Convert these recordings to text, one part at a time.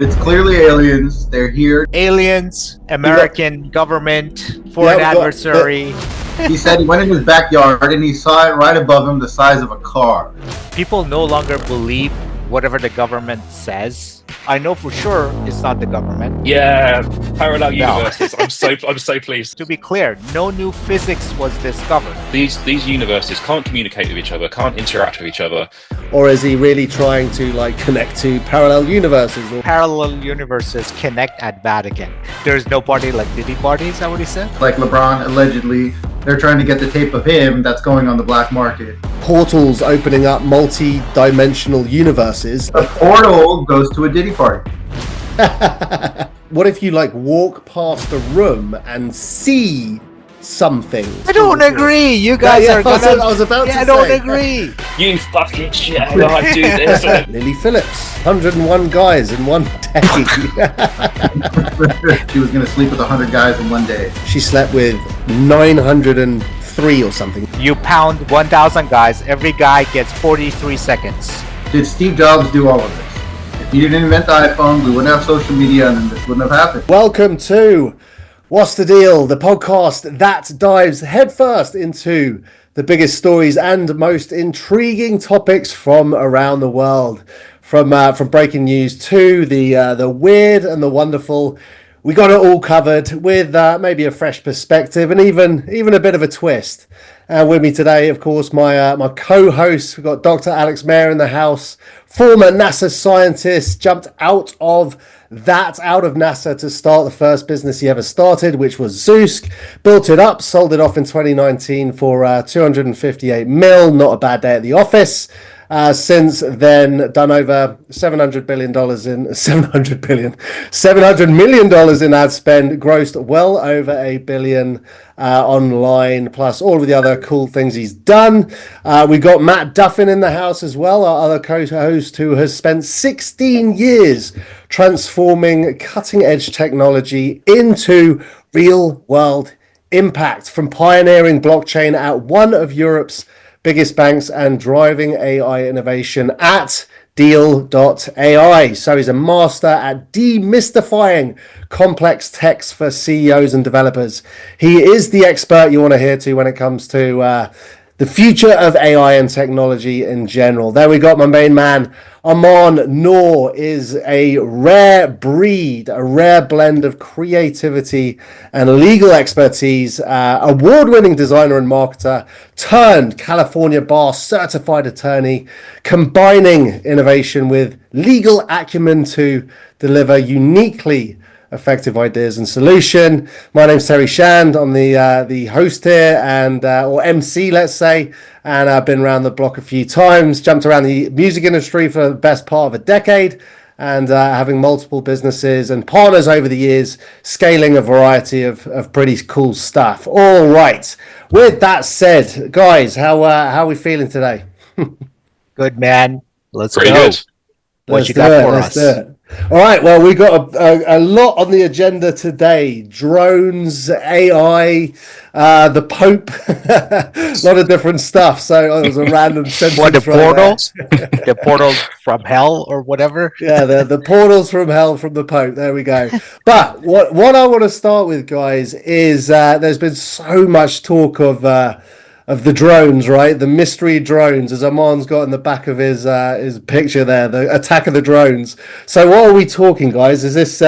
It's clearly aliens. They're here. Aliens, American government, foreign adversary. He said he went in his backyard and he saw it right above him the size of a car. People no longer believe whatever the government says. I know for sure it's not the government. Yeah, parallel universes. I'm so pleased. To be clear, no new physics was discovered. These universes can't communicate with each other, can't interact with each other. Or is he really trying to connect to parallel universes? Parallel universes connect at Vatican. There's no party like Diddy party, is that what he said? Like LeBron, allegedly, they're trying to get the tape of him that's going on the black market. Portals opening up multi-dimensional universes. The portal goes to a Diddy party. What if you walk past a room and see something? I don't agree. You guys are gonna. I was about to say. I don't agree. You fucking shit! How do I do this? Lily Phillips, 101 guys in one day. She was going to sleep with 100 guys in one day. She slept with 903 or something. You pound 1,000 guys. Every guy gets 43 seconds. Did Steve Jobs do all of this? If he didn't invent the iPhone, we wouldn't have social media and this wouldn't have happened. Welcome to What's the Deal, the podcast that dives headfirst into the biggest stories and most intriguing topics from around the world. From breaking news to the weird and the wonderful. We got it all covered with maybe a fresh perspective and even a bit of a twist. With me today, of course, my co-host. We've got Dr. Alex Mayer in the house, former NASA scientist, jumped out of NASA to start the first business he ever started, which was Zeus. Built it up, sold it off in 2019 for 258 mil. Not a bad day at the office. Since then, done over $700 million in ad spend, grossed well over $1 billion online, plus all of the other cool things he's done. We got Matt Duffin in the house as well, our other co-host, who has spent 16 years transforming cutting-edge technology into real-world impact, from pioneering blockchain at one of Europe's biggest banks and driving AI innovation at Deal.ai. So he's a master at demystifying complex text for CEOs and developers. He is the expert you want to hear to when it comes to the future of AI and technology in general. There we got my main man. Aman Noor is a rare breed, a rare blend of creativity and legal expertise, award-winning designer and marketer, turned California bar certified attorney, combining innovation with legal acumen to deliver uniquely effective ideas and solution. My name's Terry Shand. I'm the host here and or MC, let's say, and I've been around the block a few times, jumped around the music industry for the best part of a decade, and having multiple businesses and partners over the years, scaling a variety of pretty cool stuff. All right. With that said, guys, how are we feeling today? Good, man. Let's Pretty go. good. What you got for us? All right, well, we got a lot on the agenda today. Drones, AI, the Pope, a lot of different stuff. So it was a random sentence. What, the portals? The portals from hell or whatever? Yeah, the portals from hell from the Pope. There we go. But what I want to start with, guys, is there's been so much talk of the drones, right? The mystery drones, as Aman's got in the back of his picture there, the attack of the drones. So what are we talking, guys? Is this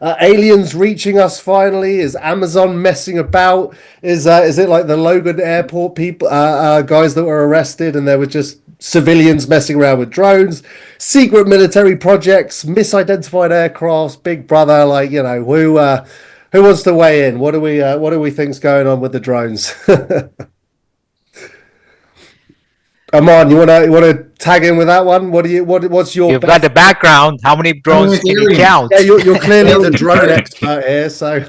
aliens reaching us finally? Is Amazon messing about? Is it like the Logan Airport people, guys that were arrested and there were just civilians messing around with drones? Secret military projects, misidentified aircrafts, Big Brother, who wants to weigh in? What do we think's going on with the drones? Aman, you wanna tag in with that one? What's your? You've got the background. How many drones can you count? Yeah, you're clearly the drone expert here. So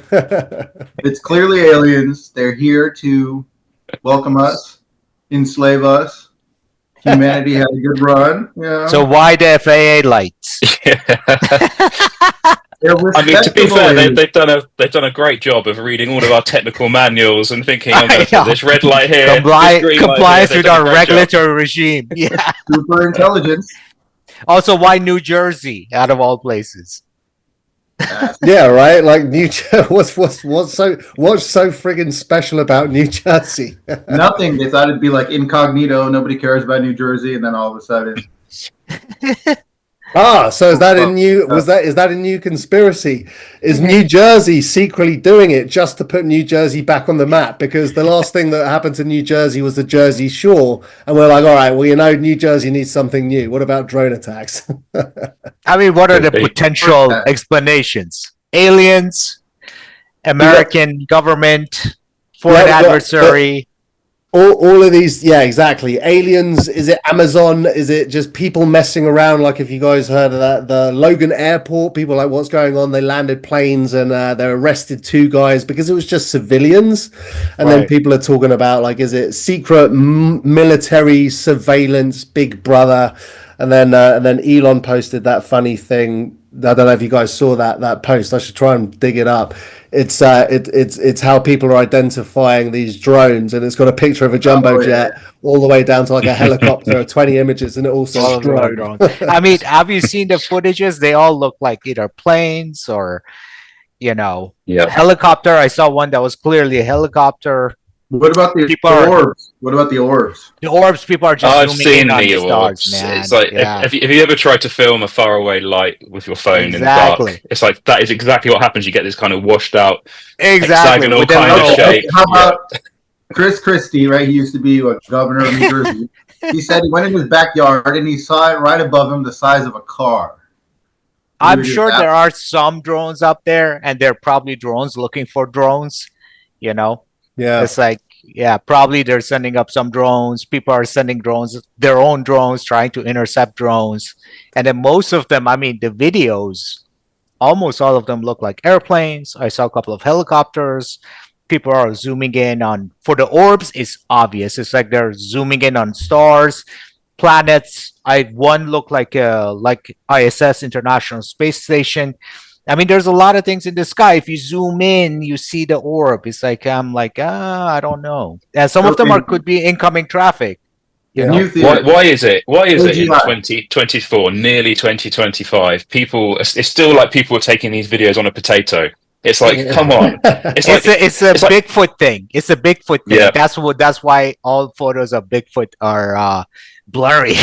It's clearly aliens. They're here to welcome us, enslave us. Humanity had a good run. Yeah. So why the FAA lights? I mean, to be fair, they've done a great job of reading all of our technical manuals and thinking, I'm going to put this red light here, complies with our regulatory regime. Yeah, super intelligence. Also, why New Jersey out of all places? Yeah, right. Like what's so friggin' special about New Jersey? Nothing. They thought it'd be like incognito. Nobody cares about New Jersey, and then all of a sudden, So is that a new? Is that a new conspiracy? Is New Jersey secretly doing it just to put New Jersey back on the map? Because the last thing that happened to New Jersey was the Jersey Shore, and we're like, all right, well, New Jersey needs something new. What about drone attacks? I mean, what are the Could be. potential explanations? Aliens, American government, foreign adversary. All of these, yeah, exactly. Aliens, is it Amazon? Is it just people messing around? Like, if you guys heard of that, the Logan Airport, people like, what's going on? They landed planes and they arrested 2 guys because it was just civilians. And then people are talking about, like, is it secret military surveillance, Big Brother? And then Elon posted that funny thing. I don't know if you guys saw that post. I should try and dig it up. It's how people are identifying these drones, and it's got a picture of a jumbo jet all the way down to like a helicopter, 20 images, and it also All of them are drone. drones. I mean, have you seen the footages? They all look like either planes or, helicopter. I saw one that was clearly a helicopter. what about the orbs? What about the orbs? The orbs, people are just I've zooming seen in on the the orbs. stars, man. It's like if you ever tried to film a faraway light with your phone in the dark, it's like that is exactly what happens. You get this kind of washed out, hexagonal kind of shape. How about Chris Christie? Right, he used to be a governor of New Jersey. He said he went in his backyard and he saw it right above him, the size of a car. I'm sure there are some drones up there, and they're probably drones looking for drones. Yeah, it's like, probably they're sending up some drones. People are sending drones, their own drones, trying to intercept drones. And then most of them, I mean, the videos, almost all of them look like airplanes. I saw a couple of helicopters. People are zooming in on, for the orbs, it's obvious. It's like they're zooming in on stars, planets. One looked like ISS, International Space Station. I mean, there's a lot of things in the sky. If you zoom in, you see the orb. It's like, I'm like, I don't know. And some of them could be incoming traffic. Why is it in 2024, nearly 2025, it's still like people are taking these videos on a potato? It's like, come on. It's a Bigfoot thing. It's a Bigfoot thing. Yeah. That's why all photos of Bigfoot are blurry.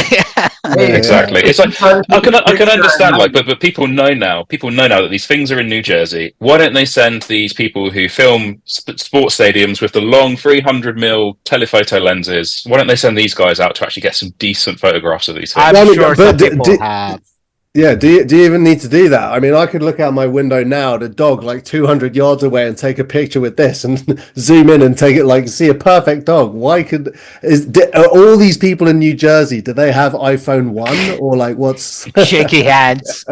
Exactly. It's like I can understand, like, but people know now that these things are in New Jersey. Why don't they send these people who film sports stadiums with the long 300mm telephoto lenses? Why don't they send these guys out to actually get some decent photographs of these things? I'm sure some people have. Yeah, do you even need to do that? I mean, I could look out my window now at a dog like 200 yards away and take a picture with this and zoom in and take it, like, see a perfect dog. Are all these people in New Jersey, do they have iPhone 1 or like what's shaky hands?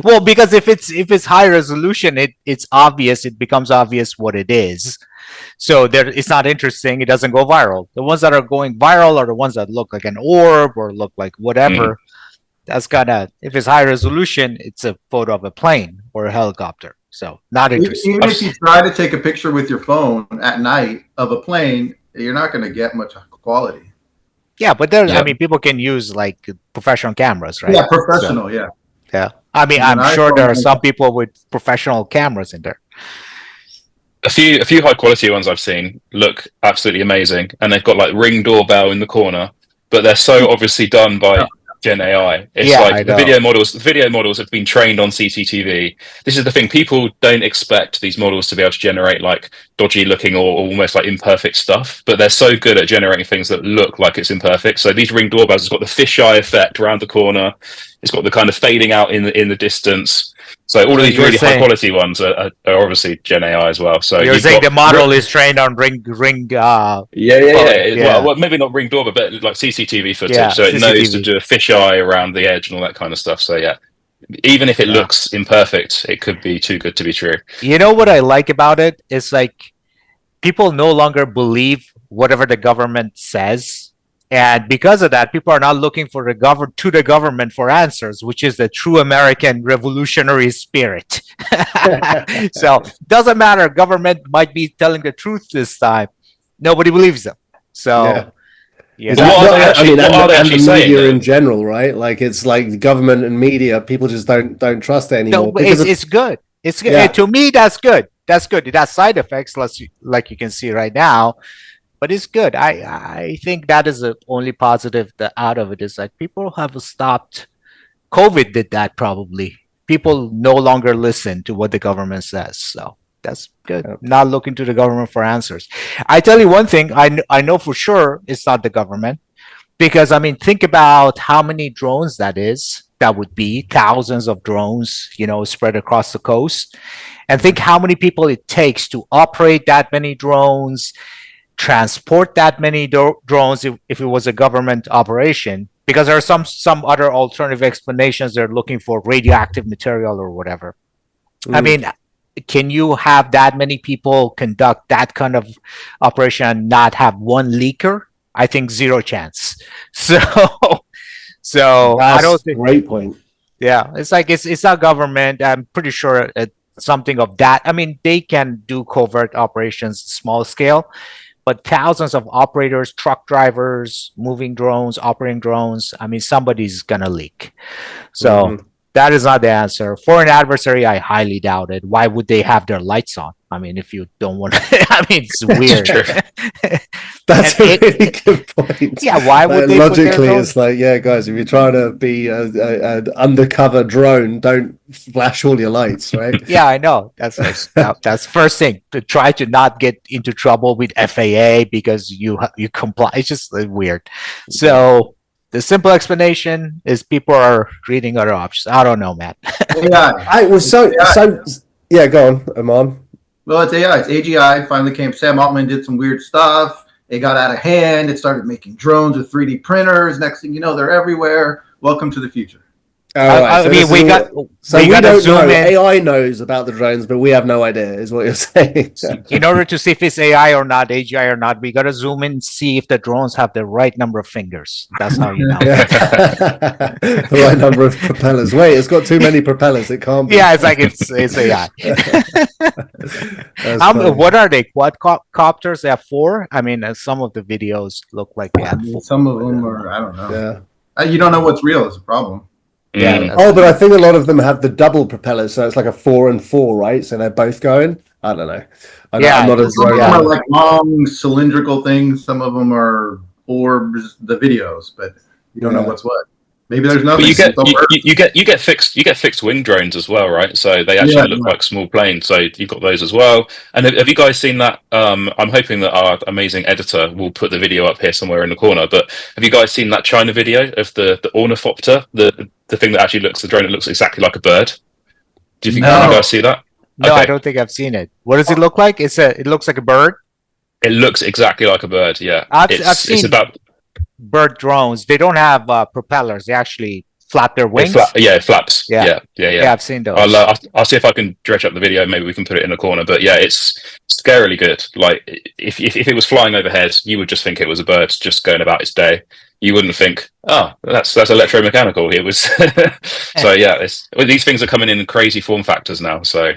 Well, because if it's high resolution, it's obvious. It becomes obvious what it is. So it's not interesting. It doesn't go viral. The ones that are going viral are the ones that look like an orb or look like whatever. That's if it's high resolution, it's a photo of a plane or a helicopter. So not interesting. Even if you try to take a picture with your phone at night of a plane, you're not going to get much quality. Yeah, but I mean, people can use like professional cameras, right? Yeah, professional. Yeah. I mean, I'm sure there are some people with professional cameras in there. A few high quality ones I've seen look absolutely amazing, and they've got like Ring doorbell in the corner, but they're so obviously done by Gen AI. It's like the video models have been trained on CCTV. This is the thing, people don't expect these models to be able to generate like dodgy looking or almost like imperfect stuff, but they're so good at generating things that look like it's imperfect. So these Ring doorbells has got the fisheye effect around the corner. It's got the kind of fading out in the distance. So all of these really high quality ones are obviously Gen AI as well. So you're saying the model is trained on ring. Well, maybe not Ring doorbell, but like CCTV footage. So it knows to do a fisheye around the edge and all that kind of stuff. So yeah, even if it looks imperfect, it could be too good to be true. You know what I like about it is like people no longer believe whatever the government says. And because of that, people are not looking for the government for answers, which is the true American revolutionary spirit. So doesn't matter. Government might be telling the truth this time. Nobody believes them. So, Yeah. What are they actually the saying, media though? in general, right? Like it's like government and media, people just don't trust it anymore. No, it's good. It's good. Yeah. To me, that's good. That's good. It has side effects, like you can see right now, but it's good. I think that is the only positive that out of it is like people have stopped. COVID did that probably. People no longer listen to what the government says. So that's good. Yep. Not looking to the government for answers. I tell you one thing, I know for sure it's not the government because I mean, think about how many drones that is. That would be thousands of drones, spread across the coast. And think how many people it takes to operate that many drones, transport that many drones if it was a government operation, because there are some other alternative explanations. They're looking for radioactive material or whatever. I mean, can you have that many people conduct that kind of operation and not have one leaker? I think zero chance. So That's I don't think. Great point. Yeah, it's like it's not government. I'm pretty sure it's something of that. I mean, they can do covert operations, small scale, but thousands of operators, truck drivers, moving drones, operating drones. I mean, somebody's gonna leak. So that is not the answer. For an adversary, I highly doubt it. Why would they have their lights on? I mean, if you don't want to, I mean, it's weird. That's a really good point. Yeah, why would they logically? It's like, yeah, guys, if you're trying to be an undercover drone, don't flash all your lights, right? Yeah, I know. That's first thing, to try to not get into trouble with FAA because you comply. It's just weird. So the simple explanation is people are reading other options. I don't know, Matt. Yeah, go on, Aman. Well, it's AI. It's AGI. Finally came. Sam Altman did some weird stuff. It got out of hand. It started making drones with 3D printers. Next thing you know, they're everywhere. Welcome to the future. I mean, we don't know. AI knows about the drones, but we have no idea, is what you're saying. In order to see if it's AI or not, AGI or not, we got to zoom in and see if the drones have the right number of fingers. That's how you know. The right number of propellers. Wait, it's got too many propellers. It can't be. Yeah, it's like it's AI. What are they? Quadcopters? They have 4? I mean, some of the videos look like they have 4. Some of them are, I don't know. Yeah. You don't know what's real is a problem. Yeah. But I think a lot of them have the double propellers, so it's like a 4 and 4, right? So they're both going. I don't know. I'm not as some of them are like long cylindrical things. Some of them are orbs. The videos, but you don't know what's what. Maybe there's nothing. But you get fixed wing drones as well, right? So they actually look like small planes. So you've got those as well. And have you guys seen that? I'm hoping that our amazing editor will put the video up here somewhere in the corner. But have you guys seen that China video of the ornithopter, the thing that actually the drone that looks exactly like a bird? Do you think you guys see that? No, okay. I don't think I've seen it. What does it look like? It looks like a bird. It looks exactly like a bird. Yeah, I've seen. It's about bird drones. They don't have propellers. They actually flap their wings. It flaps. Yeah, I've seen those. I'll see if I can dredge up the video. Maybe we can put it in the corner. But yeah, it's scarily good. Like if it was flying overhead, you would just think it was a bird just going about its day. You wouldn't think, oh, that's electromechanical. It was. So yeah, these things are coming in crazy form factors now. So.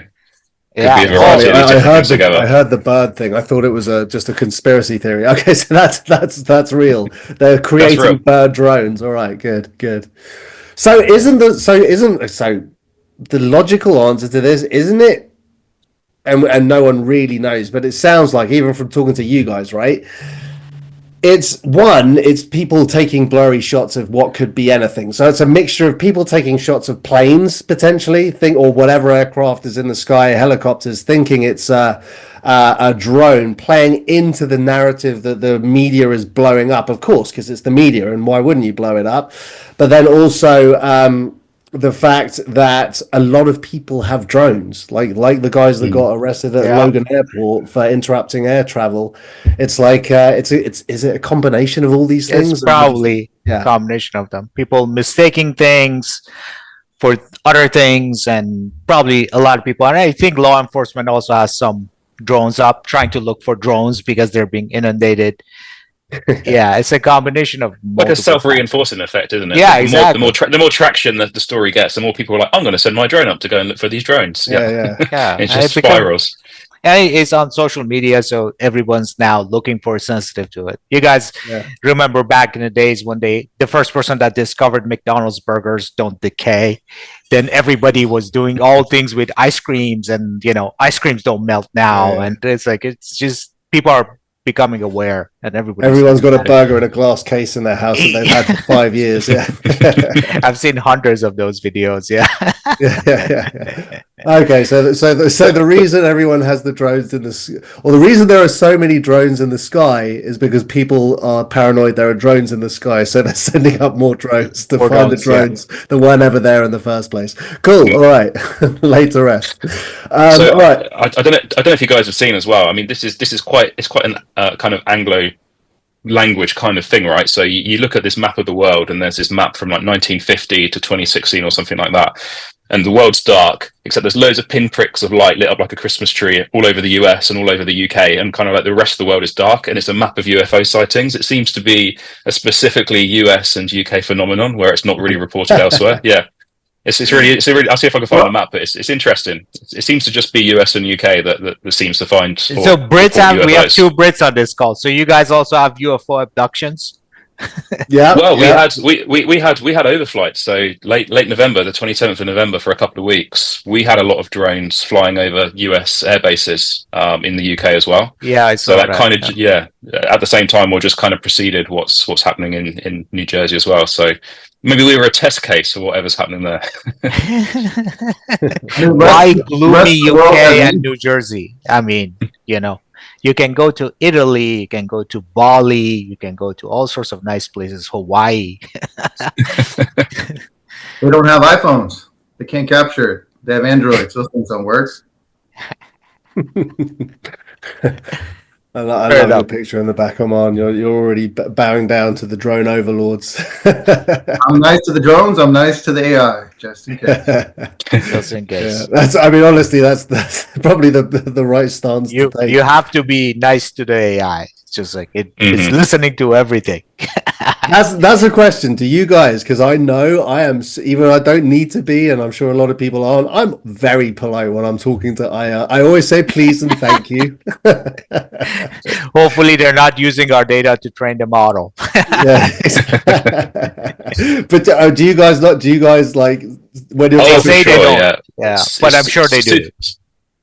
Yeah, I heard the bird thing. I thought it was just a conspiracy theory. Okay, so that's real. They're creating bird drones. All right, good. So the logical answer to this, isn't it? And no one really knows, but it sounds like, even from talking to you guys, right? It's people taking blurry shots of what could be anything. So it's a mixture of people taking shots of planes potentially, or whatever aircraft is in the sky, helicopters, thinking it's a drone, playing into the narrative that the media is blowing up, of course, because it's the media, and why wouldn't you blow it up? But then also the fact that a lot of people have drones, like the guys that got arrested at Logan Airport for interrupting air travel. It's like is it a combination of all these things? It's probably a combination of them. People mistaking things for other things, and probably a lot of people. And I think law enforcement also has some drones up, trying to look for drones because they're being inundated. Yeah, it's a combination of like a self-reinforcing effect, isn't it? Yeah, exactly. The more traction that the story gets, the more people are like, I'm going to send my drone up to go and look for these drones. Yeah. It just spirals. And it's on social media, so everyone's now looking for sensitive to it. You guys remember back in the days when the first person that discovered McDonald's burgers don't decay, then everybody was doing all things with ice creams, and ice creams don't melt now, and it's just people are becoming aware, and everyone's got a burger in a glass case in their house that they've had for 5 years. Yeah, I've seen hundreds of those videos. Yeah. Okay, so the reason everyone has the drones in the or the reason there are so many drones in the sky is because people are paranoid there are drones in the sky, so they're sending up more drones to find the drones that weren't ever there in the first place. Cool. All right, laid to rest. So all right. I don't know if you guys have seen as well. I mean, this is quite an kind of Anglo language kind of thing, right? So you look at this map of the world, and there's this map from like 1950 to 2016 or something like that, and the world's dark except there's loads of pinpricks of light lit up like a Christmas tree all over the US and all over the UK, and kind of like the rest of the world is dark, and it's a map of UFO sightings. It seems to be a specifically US and UK phenomenon where it's not really reported elsewhere. Yeah. It's really. I'll see if I can find the map, but it's interesting. It seems to just be US and UK that seems to find. So we have 2 Brits on this call. So you guys also have UFO abductions? Yeah. Well, we had overflights. So late November, the 27th of November, for a couple of weeks, we had a lot of drones flying over US air bases in the UK as well. Yeah, I saw that. Kind of at the same time, or just kind of preceded what's happening in New Jersey as well. So maybe we were a test case for whatever's happening there. Why gloomy UK and New Jersey? I mean, you can go to Italy, you can go to Bali, you can go to all sorts of nice places, Hawaii. They don't have iPhones. They can't capture it. They have Androids. Those things don't work. I love the picture in the back, Oman. You're already bowing down to the drone overlords. I'm nice to the drones. I'm nice to the AI, just in case. Just in case. Yeah, honestly, that's probably the right stance to take. You have to be nice to the AI. It's just like it's listening to everything. That's a question to you guys, because I know I am, even though I don't need to be, and I'm sure a lot of people aren't. I'm very polite when I'm talking to AI. I always say please and thank you. Hopefully, they're not using our data to train the model. Yeah. But do you guys like when you're say they don't? Yeah, but I'm sure they do.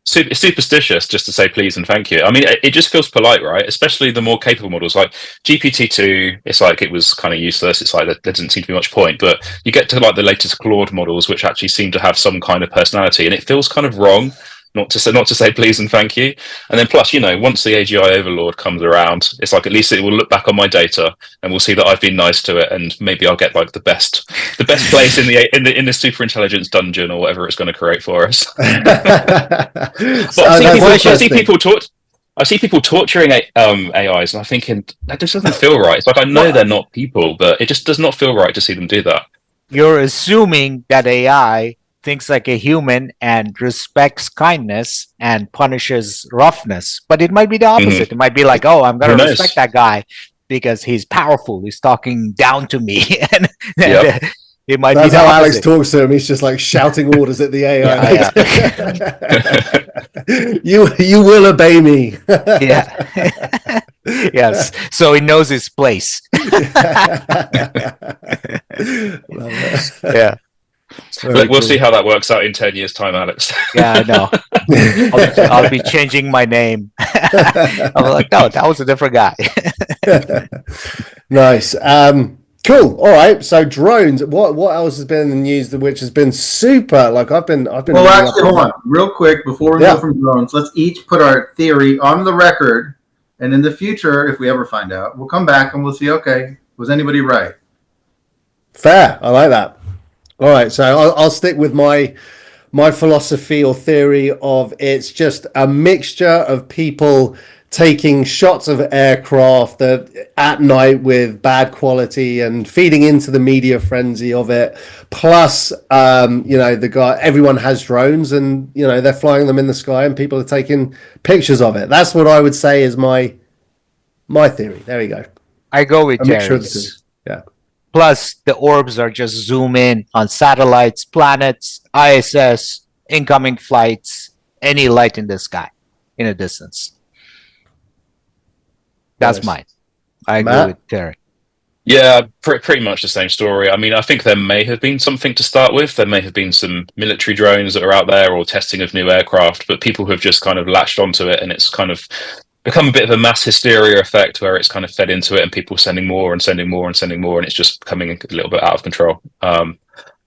Superstitious just to say please and thank you. I mean, it just feels polite, right? Especially the more capable models like GPT-2. It's like it was kind of useless. It's like there doesn't seem to be much point. But you get to like the latest Claude models, which actually seem to have some kind of personality, and it feels kind of wrong not to say please and thank you. And then plus, once the AGI overlord comes around, it's like at least it will look back on my data and we'll see that I've been nice to it, and maybe I'll get like the best place in the super intelligence dungeon or whatever it's going to create for us. But I see people torturing AIs, and I'm thinking that just doesn't feel right. It's like I know they're not people, but it just does not feel right to see them do that. You're assuming that AI thinks like a human and respects kindness and punishes roughness, but it might be the opposite. It might be like, oh, I'm going to respect that guy because he's powerful. He's talking down to me, and it might That's be how opposite. Alex talks to him. He's just like shouting orders at the AI. You will obey me. Yeah. Yes. So he knows his place. Yeah. We'll see how that works out in 10 years' time, Alex. Yeah, I know. I'll be changing my name. I'm like, no, that was a different guy. Nice. Cool. All right. So drones. What else has been in the news which has been super? Like I've been. Well, actually, hold on, real quick before we go from drones. Let's each put our theory on the record, and in the future, if we ever find out, we'll come back and we'll see. Okay, was anybody right? Fair. I like that. All right. So I'll stick with my philosophy or theory of it's just a mixture of people taking shots of aircraft at night with bad quality and feeding into the media frenzy of it. Plus, everyone has drones, and they're flying them in the sky, and people are taking pictures of it. That's what I would say is my theory. There you go. I go with Jerry's. Yeah. Plus, the orbs are just zoom in on satellites, planets, ISS, incoming flights, any light in the sky. in a distance. That's Nice. mine. I agree Matt? with Terry. Yeah, pretty much the same story. I mean, I think there may have been something to start with. There may have been some military drones that are out there or testing of new aircraft, but people have just kind of latched onto it, and it's kind of become a bit of a mass hysteria effect where it's kind of fed into it, and people sending more and sending more and sending more, and it's just becoming a little bit out of control.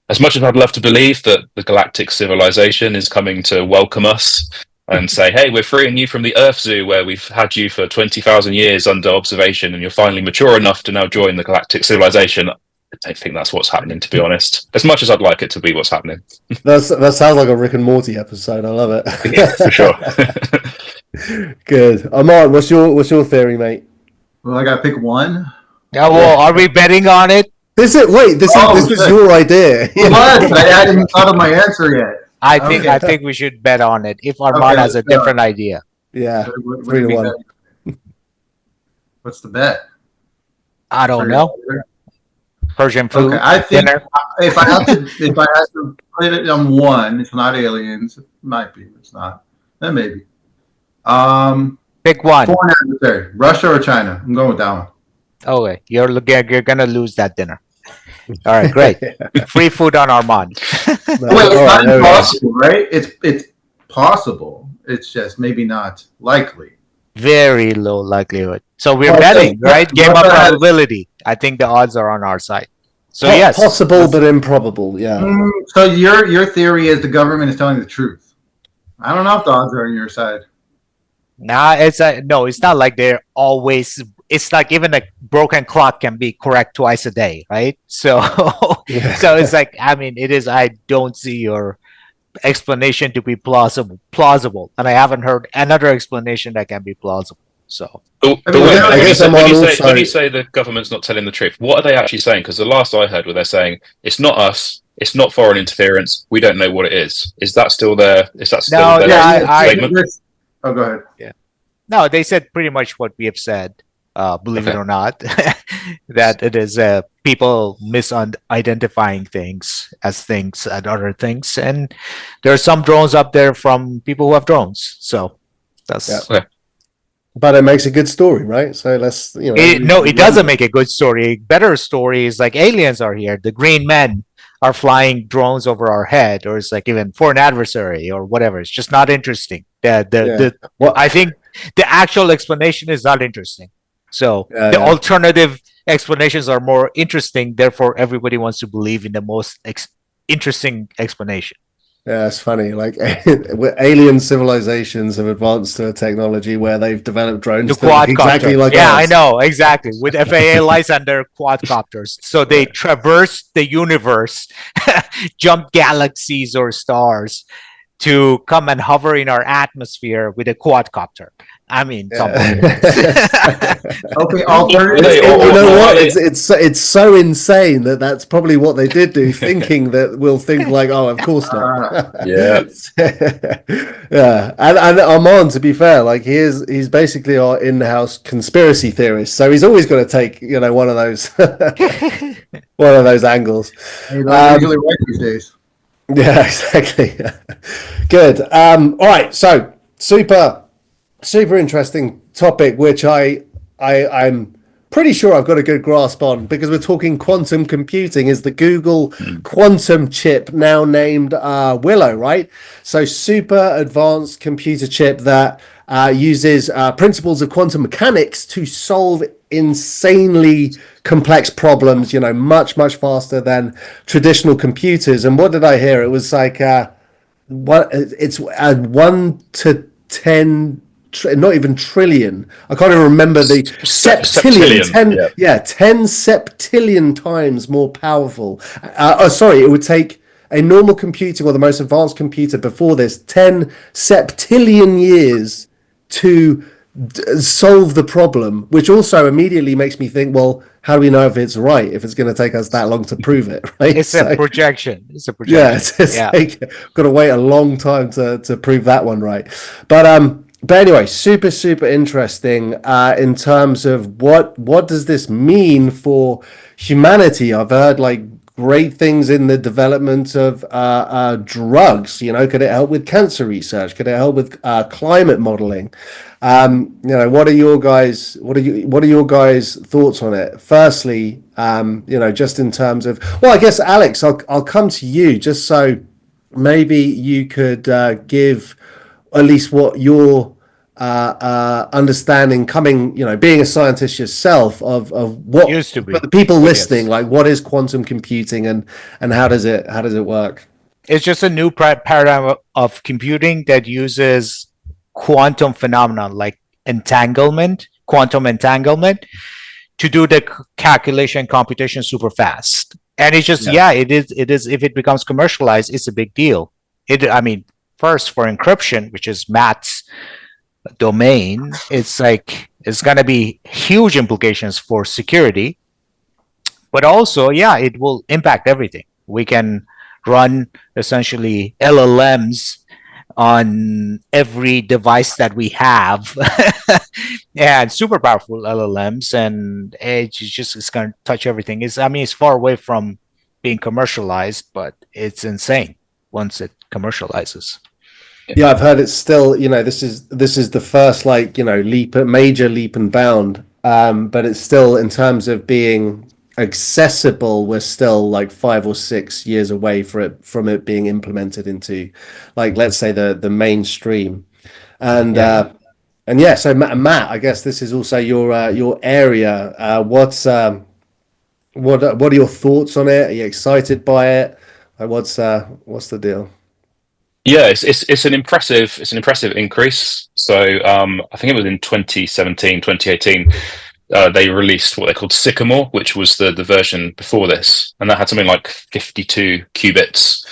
As much as I'd love to believe that the galactic civilization is coming to welcome us and say, hey, we're freeing you from the Earth Zoo where we've had you for 20,000 years under observation and you're finally mature enough to now join the galactic civilization. I don't think that's what's happening, to be honest. As much as I'd like it to be what's happening. That sounds like a Rick and Morty episode. I love it. Yeah, for sure. Good. Armand, what's your theory, mate? Well, I got to pick one. Yeah, well, are we betting on it? This was your idea. What? I hadn't even thought of my answer yet. I think we should bet on it if Armand has a different idea. Yeah, What 3-1. What's the bet? I don't know. Persian food, Okay, I think dinner. if I have to put it on one, it's not aliens. It might be. It's not. Then maybe. Pick one. Foreign adversary, Russia or China. I'm going with that one. Okay, you're gonna lose that dinner. All right, great. Free food on Armand. Wait, it's not impossible, right? It's possible. It's just maybe not likely. Very low likelihood. So we're Okay, betting, right? Game of Russia has- probability. I think the odds are on our side. So yes, Possible but improbable. Yeah. So your theory is the government is telling the truth. I don't know if the odds are on your side. Nah, no. It's not like they're always. It's like even a broken clock can be correct twice a day, right? So, so it's like I mean, it is. I don't see your explanation to be plausible, and I haven't heard another explanation that can be plausible. So, But I mean, I guess when you say the government's not telling the truth, what are they actually saying? Because the last I heard, where they're saying it's not us, it's not foreign interference, we don't know what it is. Is that still their? Is that still No, their yeah, statement? Oh, go ahead. yeah. No, they said pretty much what we have said. Believe it or not, that it is people misidentifying things as things and other things, and there are some drones up there from people who have drones. So that's Okay. But it makes a good story, right? So let's, it doesn't make a good story. A better story is like aliens are here. The green men are flying drones over our head, or it's like even foreign adversary or whatever. It's just not interesting. I think the actual explanation is not interesting. So the alternative explanations are more interesting. Therefore, everybody wants to believe in the most interesting explanation. Yeah, it's funny. Like alien civilizations have advanced to a technology where they've developed drones The that look quadcopter. exactly like yeah, ours. I know exactly. With FAA license, they're quadcopters, so they traverse the universe, jump galaxies or stars to come and hover in our atmosphere with a quadcopter. I mean, come on. Okay, alternative. You know what? It's so insane that's probably what they did do, thinking that we'll think like, oh, of course not. Yeah. Yeah, and Armand, to be fair, like he's basically our in-house conspiracy theorist, so he's always got to take one of those angles. Hey, they're usually right these days. Yeah, exactly. Good. All right, so super interesting topic, which I'm pretty sure I've got a good grasp on, because we're talking quantum computing. Is the Google quantum chip now named Willow, right? So super advanced computer chip that uses principles of quantum mechanics to solve insanely complex problems, much faster than traditional computers. And what did I hear? It was like it's 1 to 10, not even trillion. I can't even remember the septillion. 10 septillion times more powerful. It would take a normal computer, or the most advanced computer before this, 10 septillion years to solve the problem, which also immediately makes me think, well, how do we know if it's right, if it's going to take us that long to prove it, right? It's a projection. Yeah, got to wait a long time to prove that one right. But anyway, super interesting in terms of what does this mean for humanity. I've heard like great things in the development of drugs. Could it help with cancer research? Could it help with climate modeling? What are your guys thoughts on it? Firstly, just in terms of, well, I guess Alex, I'll come to you just so maybe you could give at least what your understanding, coming, being a scientist yourself, of what used to be. But the people listening, like, what is quantum computing and how does it work? It's just a new paradigm of computing that uses quantum phenomenon like quantum entanglement, to do the calculation computation super fast. And it's just, it is. If it becomes commercialized, it's a big deal. First, for encryption, which is Matt's domain, it's going to be huge implications for security. But also, it will impact everything. We can run essentially LLMs on every device that we have, and super powerful LLMs, and it's going to touch everything. It's far away from being commercialized, but it's insane once it commercializes. Yeah, I've heard it's still, this is the first major leap and bound, but it's still, in terms of being accessible, we're still like 5 or 6 years away from it being implemented into, let's say, the mainstream. And so Matt, I guess this is also your area. What are your thoughts on it? Are you excited by it? What's the deal? Yeah, it's an impressive increase. So I think it was in 2017, 2018. They released what they called Sycamore, which was the version before this, and that had something like 52 qubits.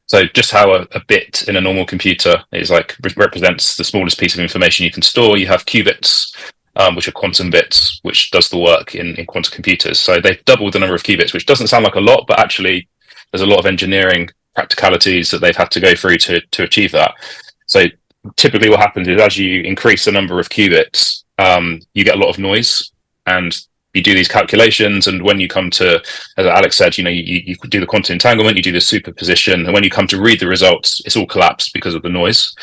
So just how a bit in a normal computer is represents the smallest piece of information you can store, you have qubits, which are quantum bits, which does the work in quantum computers. So they've doubled the number of qubits, which doesn't sound like a lot, but actually there's a lot of engineering practicalities that they've had to go through to achieve that. So typically what happens is, as you increase the number of qubits, you get a lot of noise, and you do these calculations, and when you come to, as Alex said, you do the quantum entanglement, you do the superposition, and when you come to read the results, it's all collapsed because of the noise.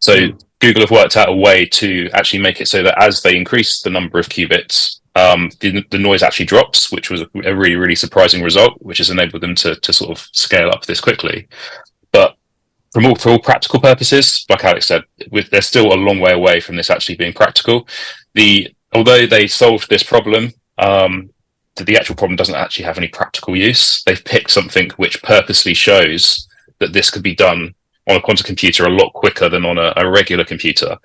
So Google have worked out a way to actually make it so that as they increase the number of qubits, the noise actually drops, which was a really, really surprising result, which has enabled them to sort of scale up this quickly. But for all practical purposes, like Alex said, they're still a long way away from this actually being practical. Although they solved this problem, the actual problem doesn't actually have any practical use. They've picked something which purposely shows that this could be done on a quantum computer a lot quicker than on a regular computer.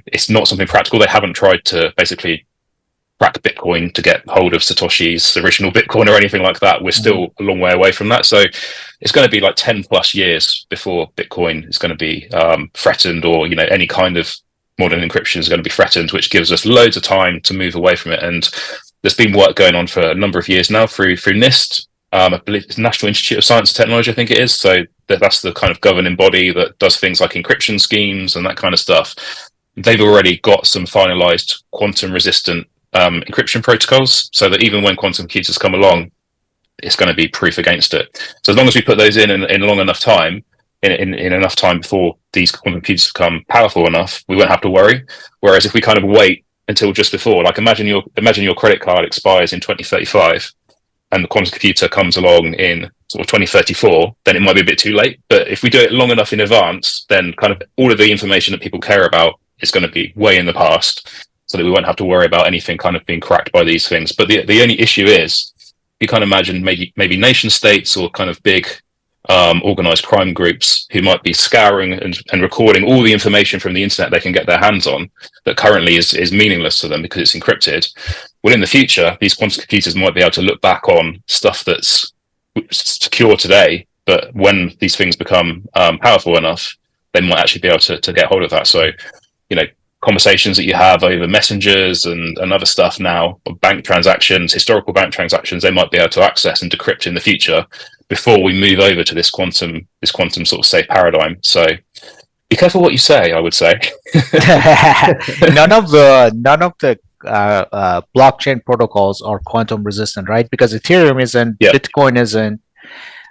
It's not something practical. They haven't tried to basically crack Bitcoin to get hold of Satoshi's original Bitcoin or anything like that. We're still a long way away from that. So it's going to be like 10 plus years before Bitcoin is going to be threatened, or any kind of modern encryption is going to be threatened, which gives us loads of time to move away from it. And there's been work going on for a number of years now through NIST. I believe it's National Institute of Science and Technology, I think it is. So that's the kind of governing body that does things like encryption schemes and that kind of stuff. They've already got some finalized quantum resistant encryption protocols, so that even when quantum computers come along, it's going to be proof against it. So as long as we put those in long enough time, in enough time before these quantum computers become powerful enough, we won't have to worry. Whereas if we kind of wait until just before, like imagine your credit card expires in 2035 and the quantum computer comes along in sort of 2034, then it might be a bit too late. But if we do it long enough in advance, then kind of all of the information that people care about is going to be way in the past, so that we won't have to worry about anything kind of being cracked by these things. But the only issue is, you can't imagine maybe nation states or kind of big organized crime groups who might be scouring and recording all the information from the internet they can get their hands on that currently is meaningless to them because it's encrypted. Well, in the future, these quantum computers might be able to look back on stuff that's secure today, but when these things become powerful enough, they might actually be able to get hold of that. So, conversations that you have over messengers and other stuff now, or bank transactions, historical bank transactions, they might be able to access and decrypt in the future before we move over to this quantum sort of safe paradigm. So be careful what you say, I would say. None of the blockchain protocols are quantum resistant, right? Because Ethereum isn't, Yeah. Bitcoin isn't.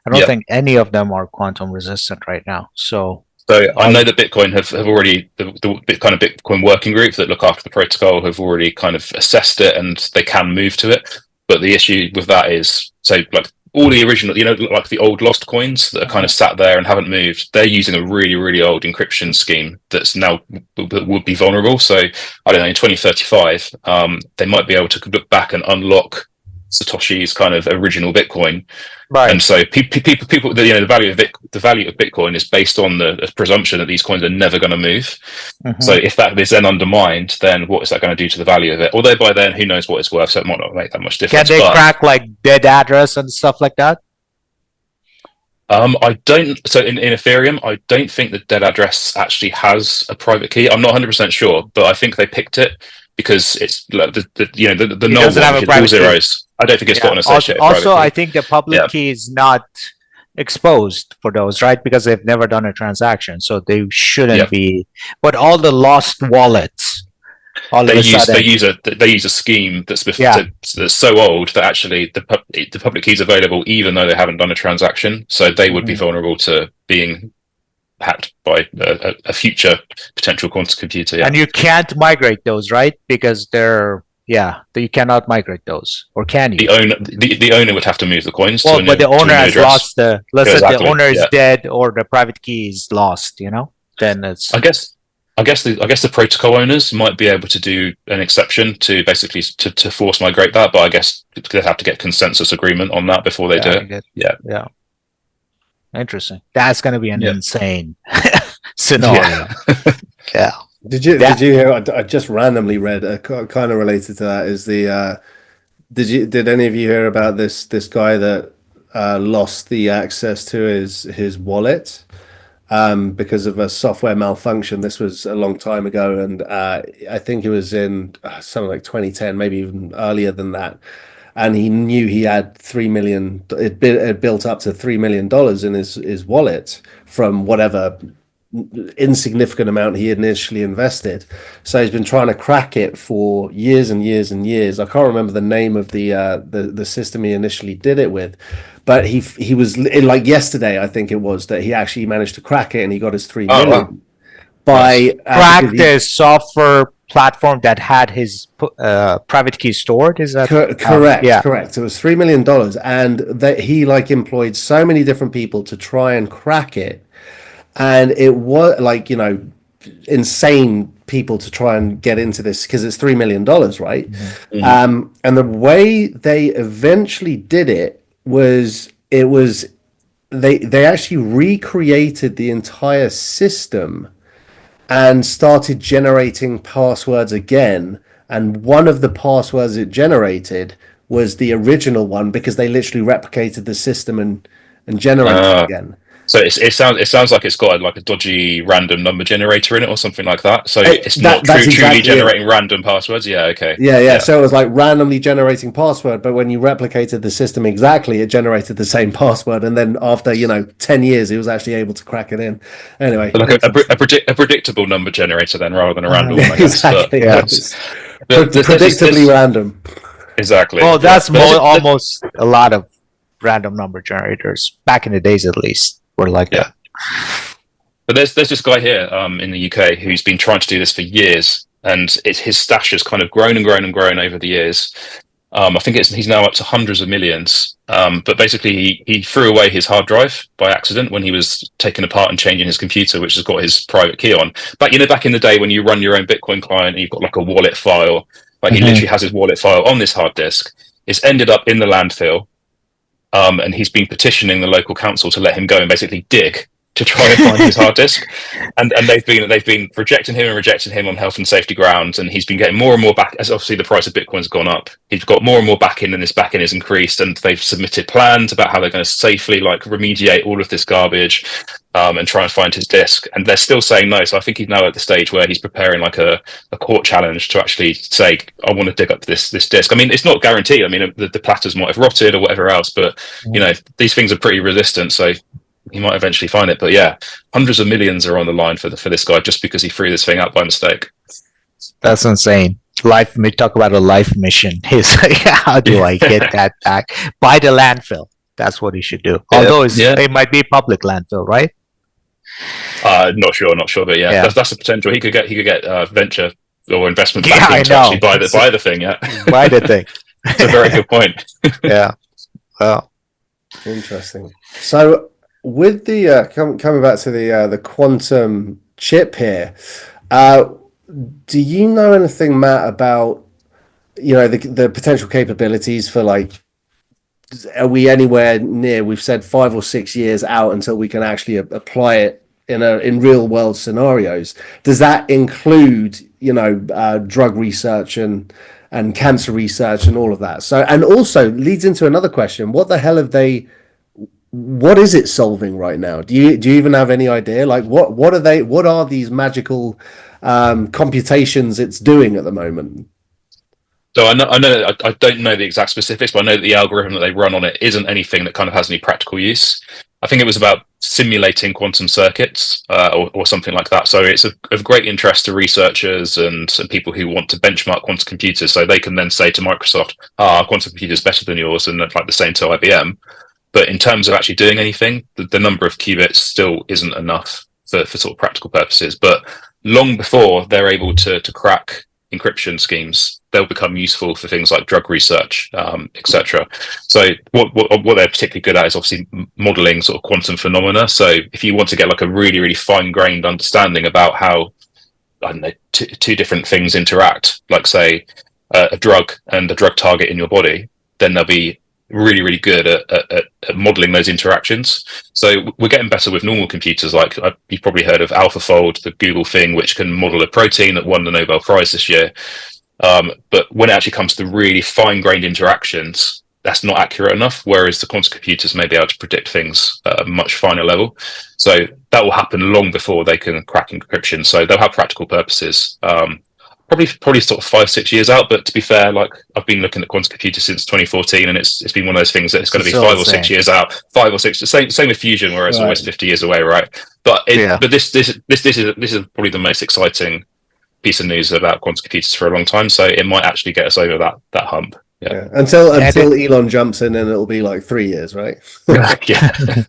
I don't Yeah. think any of them are quantum resistant right now. So I know that Bitcoin have already, the kind of Bitcoin working group that look after the protocol have already kind of assessed it, and they can move to it. But the issue with that is, so like all the original, like the old lost coins that are kind of sat there and haven't moved, they're using a really, really old encryption scheme that's now would be vulnerable. So I don't know, in 2035, they might be able to look back and unlock Satoshi's kind of original Bitcoin. right. And so people, the value of Bitcoin is based on the presumption that these coins are never going to move. Mhm. So if that is then undermined, then what is that going to do to the value of it? Although by then, who knows what it's worth, so it might not make that much Can difference. they crack like dead address and stuff like that? I don't. So in Ethereum, I don't think the dead address actually has a private key. I'm not 100% sure, but I think they picked it because it's like the null doesn't have one, a which is all private key. zeros. I don't think it's got an associated Also, private I key. think the public Yeah. key is not exposed for those, right? Because they've never done a transaction, so they shouldn't Yeah. be. But all the lost wallets, all They of a sudden, use a scheme that's Yeah. that's so old that actually the public key is available even though they haven't done a transaction. So they would be vulnerable to being hacked by a future potential quantum computer. Yeah. and you can't migrate those, right? Because you cannot migrate those, or can you? The owner would have to move the coins. Well, to a but new, the owner to a new has address. lost let's say Exactly, the owner is yeah. dead or the private key is lost, then it's I guess the protocol owners might be able to do an exception to basically to force migrate that, but I guess they'd have to get consensus agreement on that before they do it. Yeah. Interesting. That's going to be an Yeah. insane scenario. Yeah. Did you hear? I just randomly read kind of related to that. Is the did any of you hear about this guy that lost the access to his wallet because of a software malfunction? This was a long time ago, and I think it was in something like 2010, maybe even earlier than that. And he knew he had $3 million. It built up to $3 million in his wallet from whatever insignificant amount he initially invested. So he's been trying to crack it for years and years and years. I can't remember the name of the system he initially did it with, but he was like yesterday, I think it was, that he actually managed to crack it and he got his 3 million. Wow. By cracked the software platform that had his private key stored. Is that correct? Yeah. Correct. It was $3 million, and that he employed so many different people to try and crack it, and it was insane people to try and get into this because it's $3 million, right? Mm-hmm. And the way they eventually did it was they actually recreated the entire system and started generating passwords again. And one of the passwords it generated was the original one because they literally replicated the system and generated it again. So it sounds like it's got like a dodgy random number generator in it or something like that. So it's not truly generating random passwords. Yeah. Okay. Yeah. So it was like randomly generating password, but when you replicated the system exactly, it generated the same password. And then after 10 years, it was actually able to crack it in. Anyway, like a predictable number generator then, rather than a random one. I guess. Exactly. But, predictably random. Exactly. Well, that's almost a lot of random number generators back in the days, at least. Like that. But there's this guy here in the UK who's been trying to do this for years, and his stash has kind of grown and grown and grown over the years. I think he's now up to hundreds of millions. But basically, he threw away his hard drive by accident when he was taking apart and changing his computer, which has got his private key on. But back in the day when you run your own Bitcoin client, and you've got like a wallet file. Like he literally has his wallet file on this hard disk. It's ended up in the landfill. And he's been petitioning the local council to let him go and basically dig to try and find his hard disk, and they've been rejecting him on health and safety grounds, and he's been getting more and more back as obviously the price of Bitcoin's gone up. He's got more and more backing, and this backing is increased, and they've submitted plans about how they're going to safely remediate all of this garbage and try and find his disk, and they're still saying no. So I think he's now at the stage where he's preparing like a court challenge to actually say, I want to dig up this disk. I mean, it's not guaranteed. I mean, the platters might have rotted or whatever else, but these things are pretty resistant, so he might eventually find it. But yeah, hundreds of millions are on the line for this guy just because he threw this thing out by mistake. That's insane. Talk about a life mission. He's like, how do I get that back? Buy the landfill. That's what he should do. Although it might be public landfill, right? Not sure, but that's a potential. He could get venture or investment Yeah, backing I to know. actually buy the thing. Yeah, Buy the thing. It's a very good point. Yeah. Well, interesting. So with the coming back to the quantum chip here, do you know anything, Matt, about the potential capabilities for, like, are we anywhere near? We've said 5 or 6 years out until we can actually apply it in real world scenarios. Does that include drug research and cancer research and all of that? So, and also leads into another question: what the hell what is it solving right now? Do you even have any idea? Like, what are these magical computations it's doing at the moment? So I don't know the exact specifics, but I know that the algorithm that they run on it isn't anything that kind of has any practical use. I think it was about simulating quantum circuits or something like that. So it's of great interest to researchers and people who want to benchmark quantum computers, so they can then say to Microsoft, our quantum computer is better than yours, and like the same to IBM. But in terms of actually doing anything, the number of qubits still isn't enough for sort of practical purposes. But long before they're able to crack encryption schemes, they'll become useful for things like drug research, etc. So what they're particularly good at is obviously modeling sort of quantum phenomena. So if you want to get like a really, really fine-grained understanding about how, I don't know, two different things interact, like say a drug and a drug target in your body, then they'll be really, really good at modeling those interactions. So we're getting better with normal computers. Like you've probably heard of AlphaFold, the Google thing, which can model a protein that won the Nobel Prize this year. But when it actually comes to really fine-grained interactions, that's not accurate enough, whereas the quantum computers may be able to predict things at a much finer level. So that will happen long before they can crack encryption. So they'll have practical purposes. Probably sort of 5-6 years out, but to be fair, like I've been looking at quantum computers since 2014, and it's been one of those things that it's going to be 5 or 6 years out. 5 or 6. Same with fusion, where it's almost 50 years away, right? But this is probably the most exciting piece of news about quantum computers for a long time. So it might actually get us over that hump. Yeah. Until Elon jumps in, and it'll be like 3 years, right? Yeah.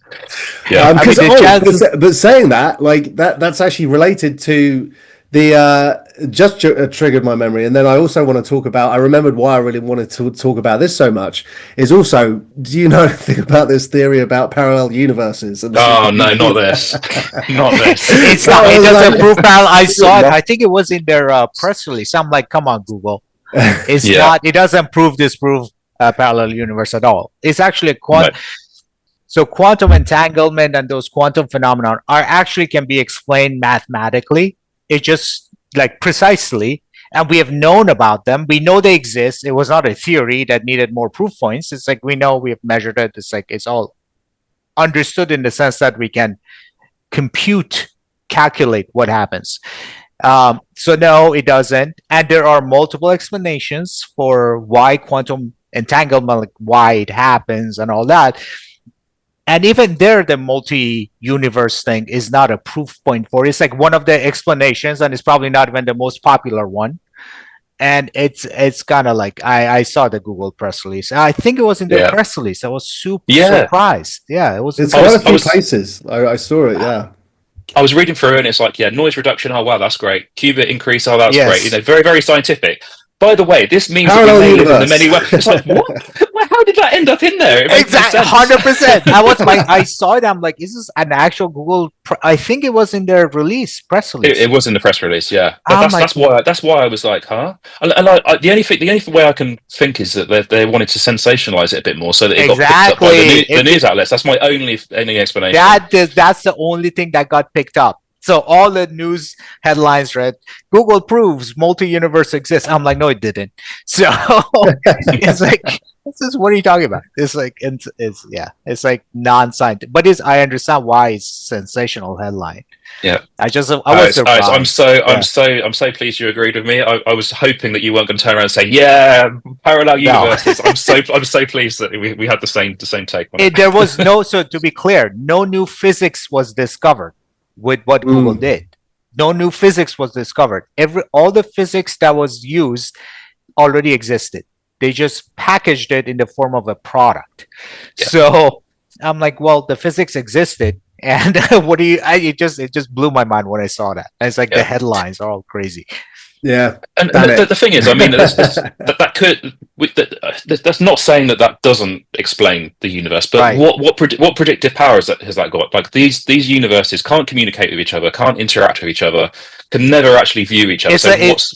But saying that, like that's actually related to the just triggered my memory. And then I also want to talk about, I remembered why I really wanted to talk about this so much is also, do you know anything about this theory about parallel universes? No, not this. Not this. It doesn't prove parallel. I saw it. I think it was in their press release. I'm like, come on, Google. It's not, it doesn't disprove parallel universe at all. It's actually a quantum. So quantum entanglement and those quantum phenomena can be explained mathematically. It just like precisely, and we have known about them. We know they exist. It was not a theory that needed more proof points. It's like we know, we have measured it. It's like it's all understood in the sense that we can calculate what happens. So no, it doesn't. And there are multiple explanations for why quantum entanglement, like why it happens and all that. And even there, the multi-universe thing is not a proof point for it. It's like one of the explanations, and it's probably not even the most popular one. And it's kind of like, I saw the Google press release. I think it was in the press release. I was super surprised. Yeah, it was. It's quite a few places. I saw it, I was reading through, and it's like, noise reduction. Oh, wow, that's great. Qubit increase. Oh, that's great. Very, very scientific. By the way, this means that we may live in the many ways. It's like, what? How did that end up in there? Exactly, 100%. I saw it. I'm like, is this an actual Google? I think it was in their press release. It was in the press release, yeah. But that's why I was like, huh? And the only way I can think is that they wanted to sensationalize it a bit more, so that it got picked up by the news outlets. That's my only explanation. That's the only thing that got picked up. So all the news headlines read, Google proves multi-universe exists. I'm like, no, it didn't. So it's like, what are you talking about? It's like, it's like non-scientific, but I understand why it's sensational headline. Yeah. I was surprised. I'm so pleased you agreed with me. I was hoping that you weren't going to turn around and say, parallel universes. I'm so pleased that we had the same take on it. There was so to be clear, no new physics was discovered with what Google did. No new physics was discovered. All the physics that was used already existed. They just packaged it in the form of a product. Yeah. So I'm like, well, the physics existed. And it just blew my mind when I saw that. And it's like the headlines are all crazy. Yeah, and the thing is, I mean, that's not saying that doesn't explain the universe, but what predictive power has that got? Like these universes can't communicate with each other, can't interact with each other, can never actually view each other.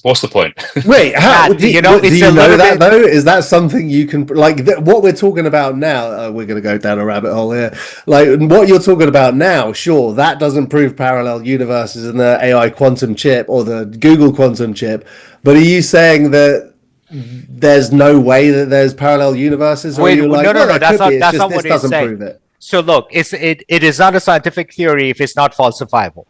What's the point? Wait, how do you know that though? Is that something you can what we're talking about now? We're going to go down a rabbit hole here. Like what you're talking about now, sure, that doesn't prove parallel universes in the AI quantum chip or the Google quantum chip, but are you saying that there's no way that there's parallel universes? Or no, that's not what it's saying. Prove it. So look, it is not a scientific theory if it's not falsifiable.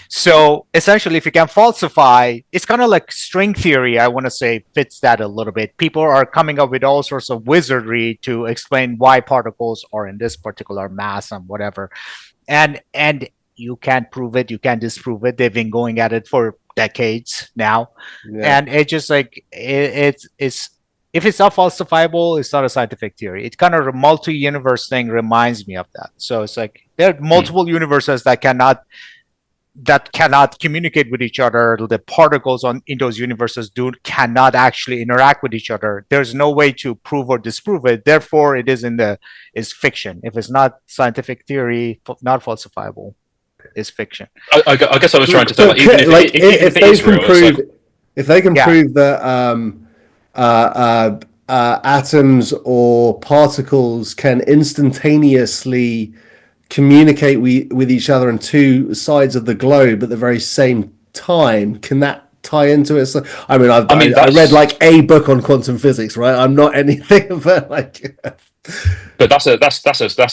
So essentially, if you can falsify, it's kind of like string theory. I want to say fits that a little bit. People are coming up with all sorts of wizardry to explain why particles are in this particular mass and whatever, and you can't prove it, you can't disprove it. They've been going at it for decades now, and it's just like it's if it's not falsifiable, it's not a scientific theory. It's kind of a multi-universe thing reminds me of that. So it's like there are multiple universes that cannot communicate with each other. The particles in those universes cannot actually interact with each other. There's no way to prove or disprove it. Therefore, it is fiction. If it's not scientific theory, not falsifiable, it's fiction. I guess I was trying to say, if they can prove that atoms or particles can instantaneously communicate with each other on two sides of the globe at the very same time, can that tie into it? So, I read like a book on quantum physics, right? I'm not anything but like but that's a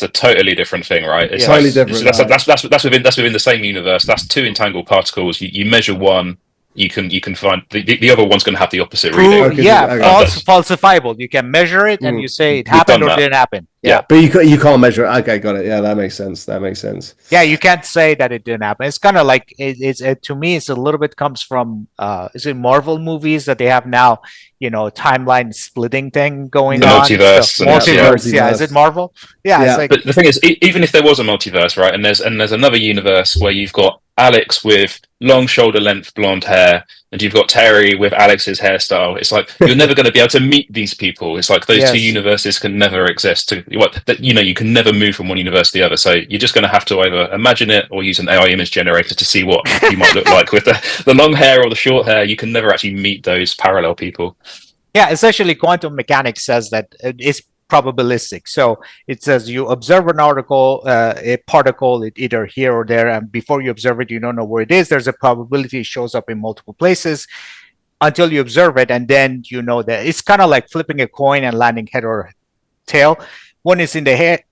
totally different thing, right? It's totally different. That's within the same universe. That's two entangled particles. You measure one, you can find the other one's going to have the opposite reading. Falsifiable. You can measure it and you say it happened or didn't happen. Yeah, but you can't measure it. Okay, got it. Yeah, that makes sense. Yeah, you can't say that it didn't happen. It's kind of like to me, it's a little bit comes from is it Marvel movies that they have now? Timeline splitting thing going on. Multiverse. Yeah. Is it Marvel? Yeah. It's like, but the thing is, even if there was a multiverse, right, and there's another universe where you've got Alex with long shoulder length blonde hair, and you've got Terry with Alex's hairstyle. It's like you're never going to be able to meet these people. It's like those two universes can never exist. You can never move from one universe to the other. So you're just going to have to either imagine it or use an AI image generator to see what you might look like with the long hair or the short hair. You can never actually meet those parallel people. Yeah, essentially, quantum mechanics says that it's probabilistic. So it says you observe a particle, it either here or there, and before you observe it, you don't know where it is. There's a probability it shows up in multiple places until you observe it, and then you know that it's kind of like flipping a coin and landing head or tail. When it's in the air,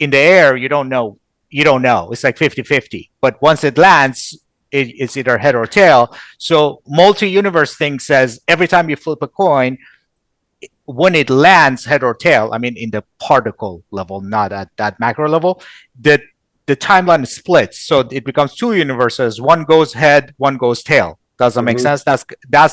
you don't know. It's like 50-50. But once it lands, it's either head or tail. So multi-universe thing says every time you flip a coin, when it lands head or tail, I mean in the particle level, not at that macro level, the timeline splits. So it becomes two universes. One goes head, one goes tail. Does that make sense? That's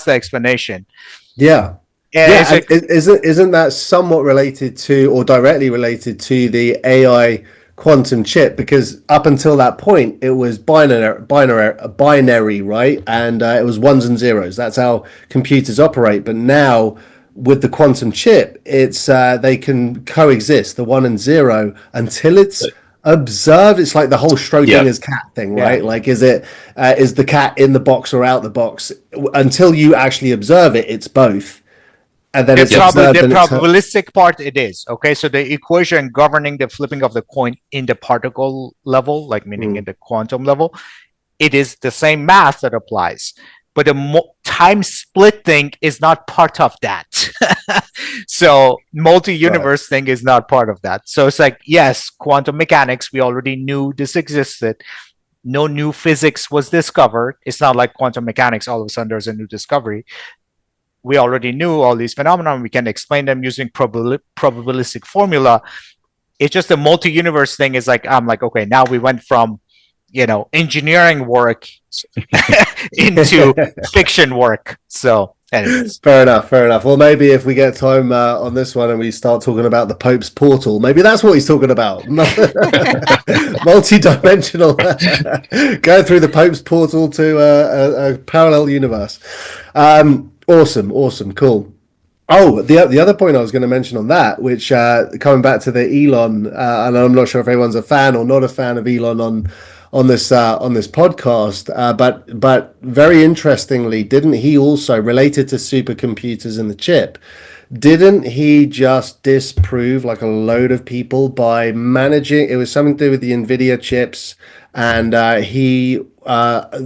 the explanation. Yeah. Isn't that somewhat related to or directly related to the AI quantum chip? Because up until that point, it was binary, right? And it was ones and zeros. That's how computers operate. But now, with the quantum chip, it's they can coexist, the 1 and 0, until it's observed. It's like the whole Schrodinger's cat thing, right? Like, is the cat in the box or out the box? Until you actually observe it, it's both. And then the probabilistic part, it is. Okay, so the equation governing the flipping of the coin in the particle level, like meaning in the quantum level, it is the same math that applies. But the time split thing is not part of that. So multi-universe thing is not part of that. So it's like, yes, quantum mechanics, we already knew this existed. No new physics was discovered. It's not like quantum mechanics, all of a sudden there's a new discovery. We already knew all these phenomena. We can explain them using probabilistic formula. It's just the multi-universe thing is like, I'm like, okay, now we went from engineering work into fiction work. So anyways. Fair enough. Well, maybe if we get time on this one and we start talking about the Pope's portal, maybe that's what he's talking about. Multi-dimensional, go through the Pope's portal to a parallel universe. Awesome, cool. Oh, the other point I was going to mention on that, which coming back to the Elon, and I'm not sure if everyone's a fan or not a fan of Elon on this podcast, but very interestingly, didn't he also, related to supercomputers and the chip, didn't he just disprove like a load of people by managing? It was something to do with the NVIDIA chips, and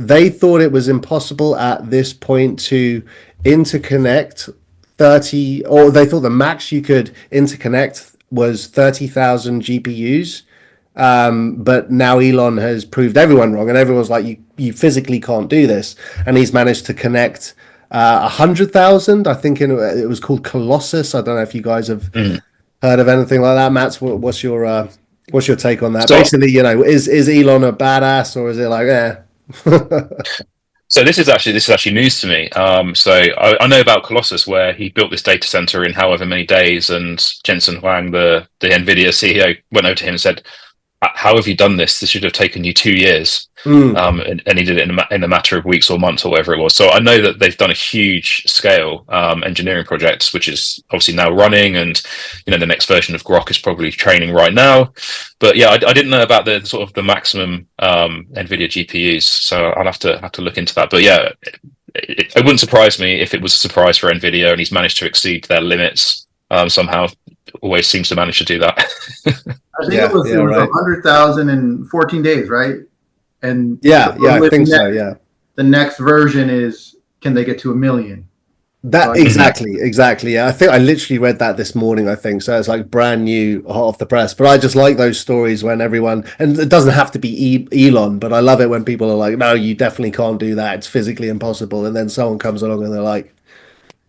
they thought it was impossible at this point to interconnect 30, or they thought the max you could interconnect was 30,000 GPUs. But now Elon has proved everyone wrong, and everyone's like, you physically can't do this, and he's managed to connect 100,000. I think it was called Colossus. I don't know if you guys have heard of anything like that. Matt, what's your take on that? So, basically, is Elon a badass, or is it like, So this is actually news to me. So I know about Colossus, where he built this data center in however many days, and Jensen Huang, the NVIDIA CEO, went over to him and said, "How have you done this? This should have taken you 2 years." And he did it in a matter of weeks or months or whatever it was. So I know that they've done a huge scale engineering project, which is obviously now running, and the next version of Grok is probably training right now. But yeah, I didn't know about the sort of the maximum NVIDIA GPUs, so I'll have to look into that. But yeah, it wouldn't surprise me if it was a surprise for NVIDIA and he's managed to exceed their limits somehow. Always seems to manage to do that. I think it was 100,000 in 14 days, right? And I think so. Yeah. The next version is, can they get to 1 million? That exactly. Yeah, I think I literally read that this morning. I think so. It's like brand new, hot off the press. But I just like those stories when everyone, and it doesn't have to be Elon, but I love it when people are like, "No, you definitely can't do that. It's physically impossible." And then someone comes along and they're like,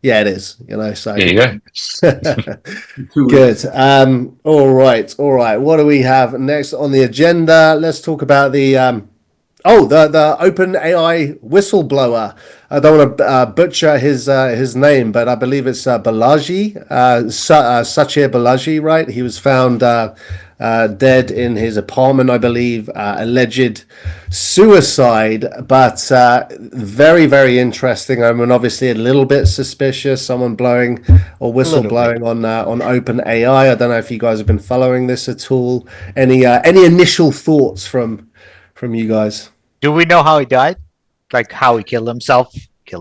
"Yeah, it is." So there you go. Good. All right. What do we have next on the agenda? Let's talk about the OpenAI whistleblower. I don't want to butcher his name, but I believe it's Balaji, Sachir Balaji, right? He was found dead in his apartment, I believe, alleged suicide, but very, very interesting. I mean, obviously a little bit suspicious, someone blowing or whistleblowing on OpenAI. I don't know if you guys have been following this at all. Any initial thoughts from you guys? Do we know how he died? Like how he killed himself?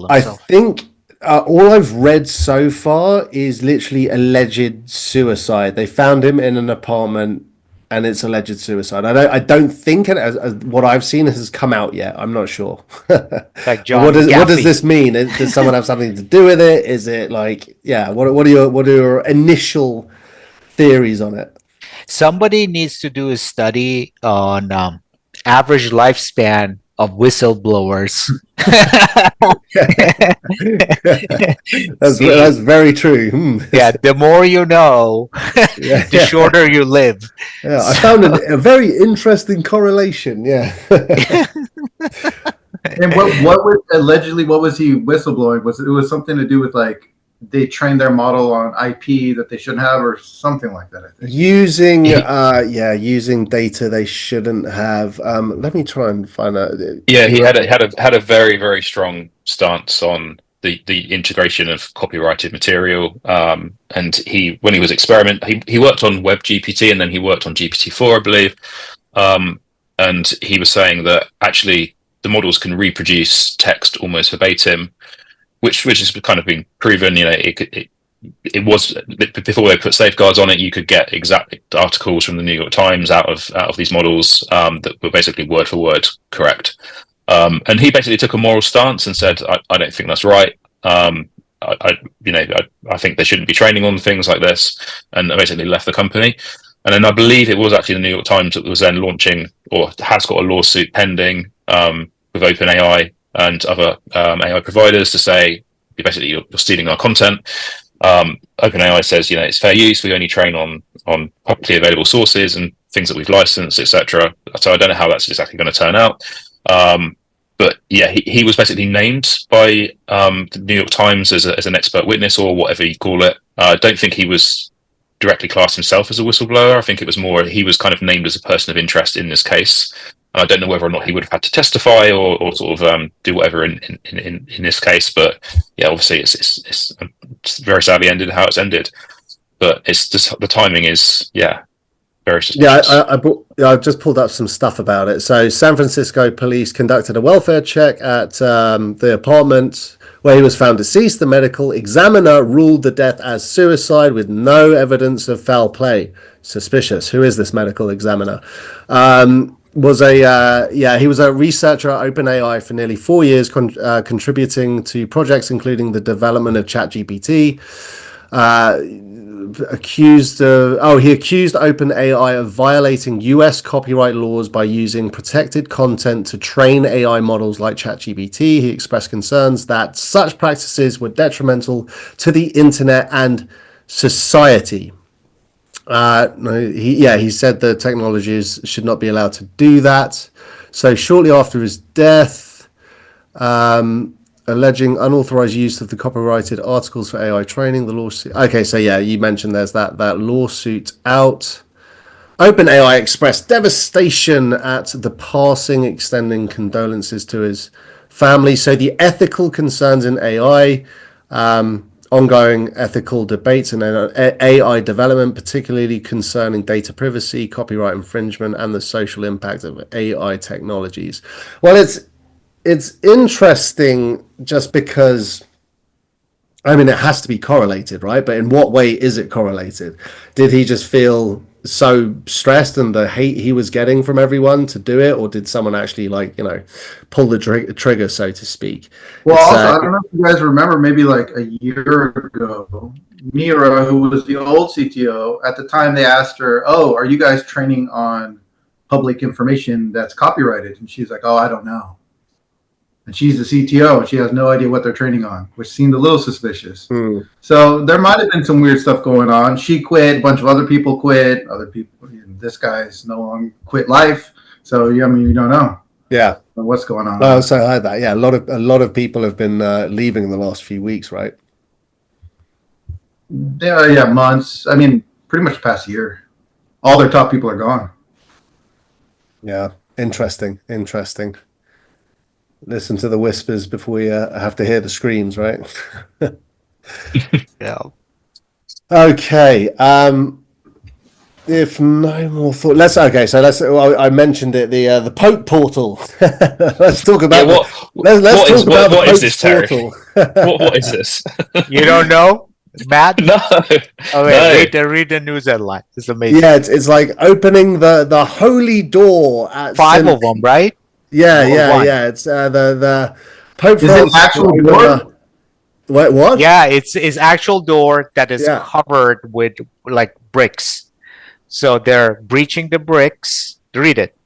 I think all I've read so far is literally alleged suicide. They found him in an apartment, and it's alleged suicide. I don't think what I've seen has come out yet. I'm not sure. Like John what does this mean? Does someone have something to do with it? Is it like, what are your initial theories on it? Somebody needs to do a study on average lifespan of whistleblowers. That's very true. Yeah, the more you know, the shorter you live. Yeah, I found a very interesting correlation. Yeah. And what was allegedly, what was he whistleblowing? It was something to do with like they trained their model on IP that they shouldn't have, or something like that, I think. Using data they shouldn't have. Let me try and find out. Yeah, he had a very, very strong stance on the integration of copyrighted material. And when he was experimenting, he worked on WebGPT, and then he worked on GPT-4, I believe. And he was saying that actually the models can reproduce text almost verbatim, which has kind of been proven. It was, before they put safeguards on it, you could get exact articles from the New York Times out of these models that were basically word for word correct. And he basically took a moral stance and said, "I don't think that's right. I think they shouldn't be training on things like this," and basically left the company. And then I believe it was actually the New York Times that was then launching, or has got a lawsuit pending with OpenAI and other AI providers to say, basically, you're stealing our content. OpenAI says, it's fair use. We only train on publicly available sources, and things that we've licensed, etc. So I don't know how that's exactly going to turn out. But yeah, he was basically named by the New York Times as an expert witness, or whatever you call it. I don't think he was directly classed himself as a whistleblower. I think it was more he was kind of named as a person of interest in this case. And I don't know whether or not he would have had to testify or sort of do whatever in this case. But yeah, obviously it's very sadly ended how it's ended. But it's just the timing is very suspicious. I just pulled up some stuff about it. So San Francisco police conducted a welfare check at the apartment where he was found deceased. The medical examiner ruled the death as suicide with no evidence of foul play. Suspicious. Who is this medical examiner? He was a researcher at OpenAI for nearly 4 years, contributing to projects including the development of ChatGPT. He accused OpenAI of violating US copyright laws by using protected content to train AI models like ChatGPT. He expressed concerns that such practices were detrimental to the internet and society. He said the technologies should not be allowed to do that. So shortly after his death, alleging unauthorized use of the copyrighted articles for AI training, the lawsuit. Okay, so yeah, you mentioned there's that lawsuit out. OpenAI expressed devastation at the passing, extending condolences to his family. So the ethical concerns in AI, ongoing ethical debates in AI development, particularly concerning data privacy, copyright infringement, and the social impact of AI technologies. Well, it's interesting just because, I mean, it has to be correlated, right? But in what way is it correlated? Did he just feel so stressed and the hate he was getting from everyone to do it, or did someone actually pull the trigger, so to speak? Well, also, I don't know if you guys remember, maybe like a year ago, Mira, who was the old CTO, at the time they asked her, "Oh, are you guys training on public information that's copyrighted?" And she's like, "Oh, I don't know." And she's the CTO, and she has no idea what they're training on, which seemed a little suspicious. So there might have been some weird stuff going on. She quit, a bunch of other people quit. Other people, this guy's no longer quit life. So yeah, I mean, you don't know. Yeah, what's going on? Oh, so I heard that. Yeah, a lot of people have been leaving in the last few weeks, right? Yeah, months. I mean, pretty much the past year. All their top people are gone. Yeah, interesting. Listen to the whispers before we have to hear the screams, right? Yeah. Okay. If no more thought, I mentioned it. The Pope portal. Let's talk about what is this, Terry? What is this? You don't know, Matt? No. Oh wait, read the news headline. It's amazing. Yeah, it's like opening the holy door at 5 of them, right? Yeah. It's the Pope Francis. Is it actual door? What? Yeah, it's actual door that is covered with like bricks. So they're breaching the bricks. Read it.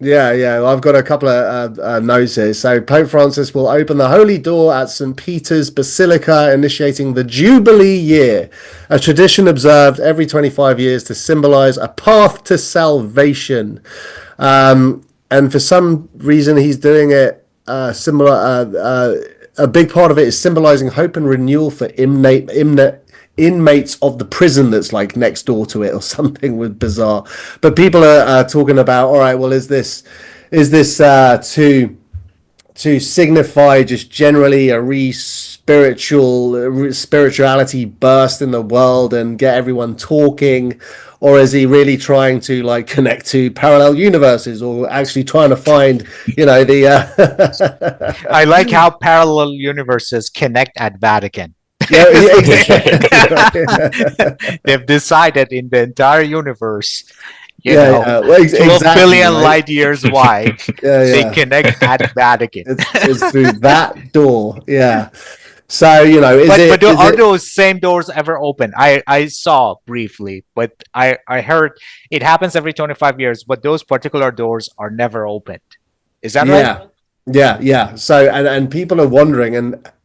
Yeah. I've got a couple of notes here. So Pope Francis will open the holy door at St. Peter's Basilica, initiating the Jubilee year, a tradition observed every 25 years to symbolize a path to salvation. And for some reason, he's doing it similar. A big part of it is symbolizing hope and renewal for inmates of the prison that's like next door to it, or something with bizarre. But people are talking about, all right, well, is this to signify just generally a spirituality burst in the world and get everyone talking? Or is he really trying to like connect to parallel universes, or actually trying to find, the? I like how parallel universes connect at Vatican. They've decided in the entire universe, 12 billion light years wide, they connect at Vatican. It's through that door, yeah. So, are those same doors ever open? I saw briefly, but I heard it happens every 25 years, but those particular doors are never opened. Is that right? Yeah. So, and people are wondering,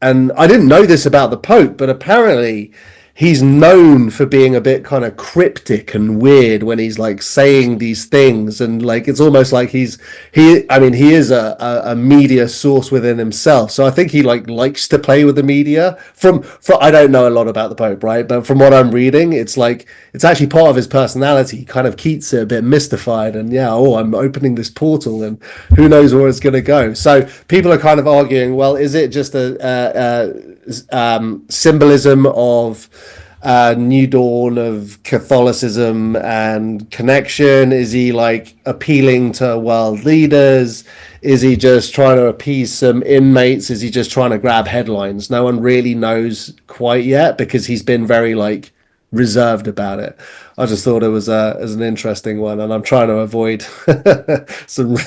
and I didn't know this about the Pope, but apparently he's known for being a bit kind of cryptic and weird when he's like saying these things, and like it's almost like he is a media source within himself. So I think he likes to play with the media. From I don't know a lot about the Pope, right? But from what I'm reading, it's like it's actually part of his personality. He kind of keeps it a bit mystified, and I'm opening this portal, and who knows where it's going to go. So people are kind of arguing, well, is it just a symbolism of new dawn of Catholicism and connection? Is he like appealing to world leaders? Is he just trying to appease some inmates? Is he just trying to grab headlines? No one really knows quite yet, because he's been very like reserved about it. I just thought it was as an interesting one, and I'm trying to avoid some.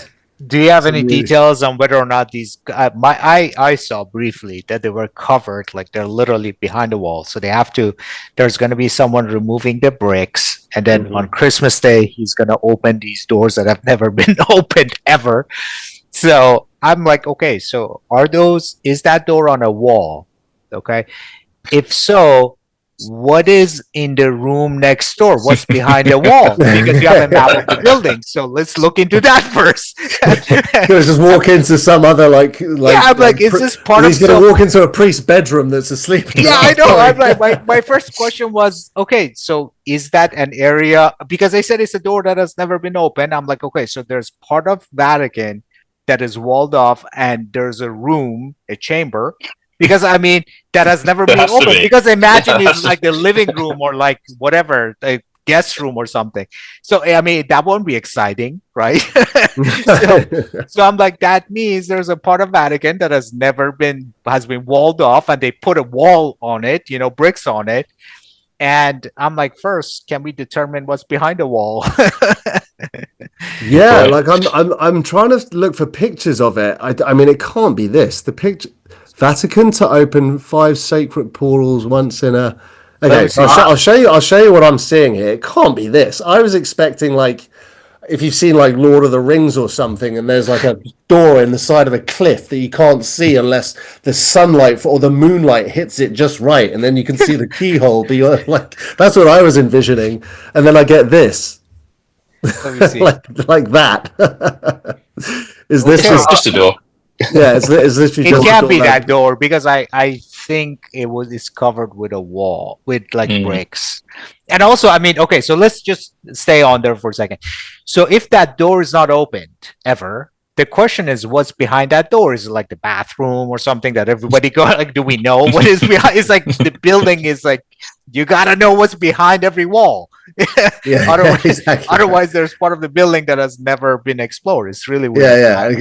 Do you have any details on whether or not these? I saw briefly that they were covered, like they're literally behind the wall. So they have to. There's going to be someone removing the bricks, and then on Christmas Day, he's going to open these doors that have never been opened ever. So I'm like, okay, so is that door on a wall? Okay, if so, what is in the room next door? What's behind the wall? Because you have a map of the building. So let's look into that first. He'll just walk into some other like yeah, I'm like, is this part of? He's going to walk into a priest's bedroom that's asleep. Yeah, I know. I'm like, my first question was, okay, so is that an area? Because they said it's a door that has never been opened. I'm like, okay, so there's part of Vatican that is walled off, and there's a room, a chamber. Because I mean, that has never been opened. Because imagine it's like the living room or like whatever, a guest room or something. So I mean, that won't be exciting, right? so I'm like, that means there's a part of Vatican that has been walled off, and they put a wall on it, bricks on it. And I'm like, first, can we determine what's behind the wall? Yeah, like I'm trying to look for pictures of it. I mean, it can't be this. The picture. Vatican to open 5 sacred portals once in a. Okay, so I'll show you what I'm seeing here. It can't be this. I was expecting like, if you've seen like Lord of the Rings or something, and there's like a door in the side of a cliff that you can't see unless the sunlight or the moonlight hits it just right, and then you can see the keyhole. But you're like, that's what I was envisioning, and then I get this. Let me see. like that. Is this just a door? Yeah, it's literally. It can't be that door, because I think it's covered with a wall with like bricks. And also, I mean, okay, so let's just stay on there for a second. So if that door is not opened ever, the question is, what's behind that door? Is it like the bathroom or something that everybody go? Like, do we know what is behind? It's like the building is like, you gotta know what's behind every wall. Yeah, otherwise, exactly. Otherwise, there's part of the building that has never been explored. It's really weird. Yeah. I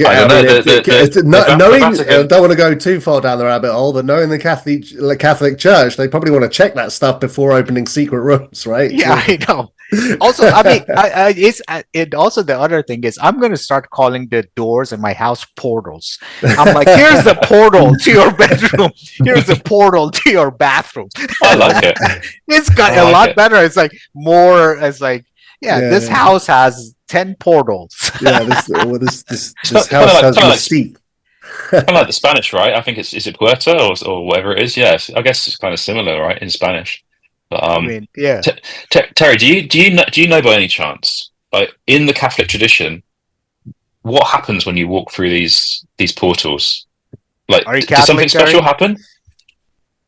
don't want to go too far down the rabbit hole, but knowing the Catholic Church, they probably want to check that stuff before opening secret rooms, right? Yeah, I know. Also, I mean, also the other thing is, I'm going to start calling the doors in my house portals. I'm like, here's the portal to your bedroom. Here's the portal to your bathroom. I like it. It's got a lot better. It's like more. It's like, this house has 10 portals. Yeah, this house has a seat. Kind of like the Spanish, right? I think is it Puerta or whatever it is. Yes, I guess it's kind of similar, right, in Spanish. But, I mean, yeah. Terry, do you know by any chance, in the Catholic tradition, what happens when you walk through these portals? Like, are you Catholic, does something special happen?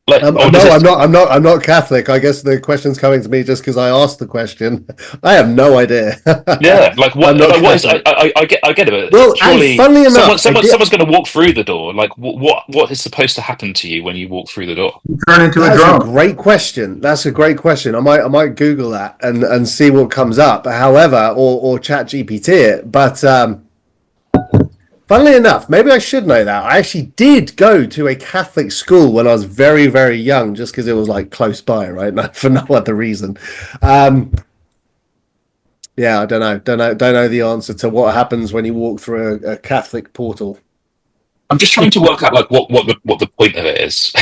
Like, I'm not Catholic. I guess the question's coming to me just because I asked the question. I have no idea. Yeah, like what? What is, I get it. Well, surely, funnily enough, someone's going to walk through the door. Like, what is supposed to happen to you when you walk through the door? You turn into a drone. That's a great question. That's a great question. I might Google that and see what comes up. However, or Chat GPT it, but. Funnily enough, maybe I should know that. I actually did go to a Catholic school when I was very, very young, just because it was like close by, right? Not for no other reason. Yeah, I don't know the answer to what happens when you walk through a Catholic portal. I'm just trying to work out like what the point of it is.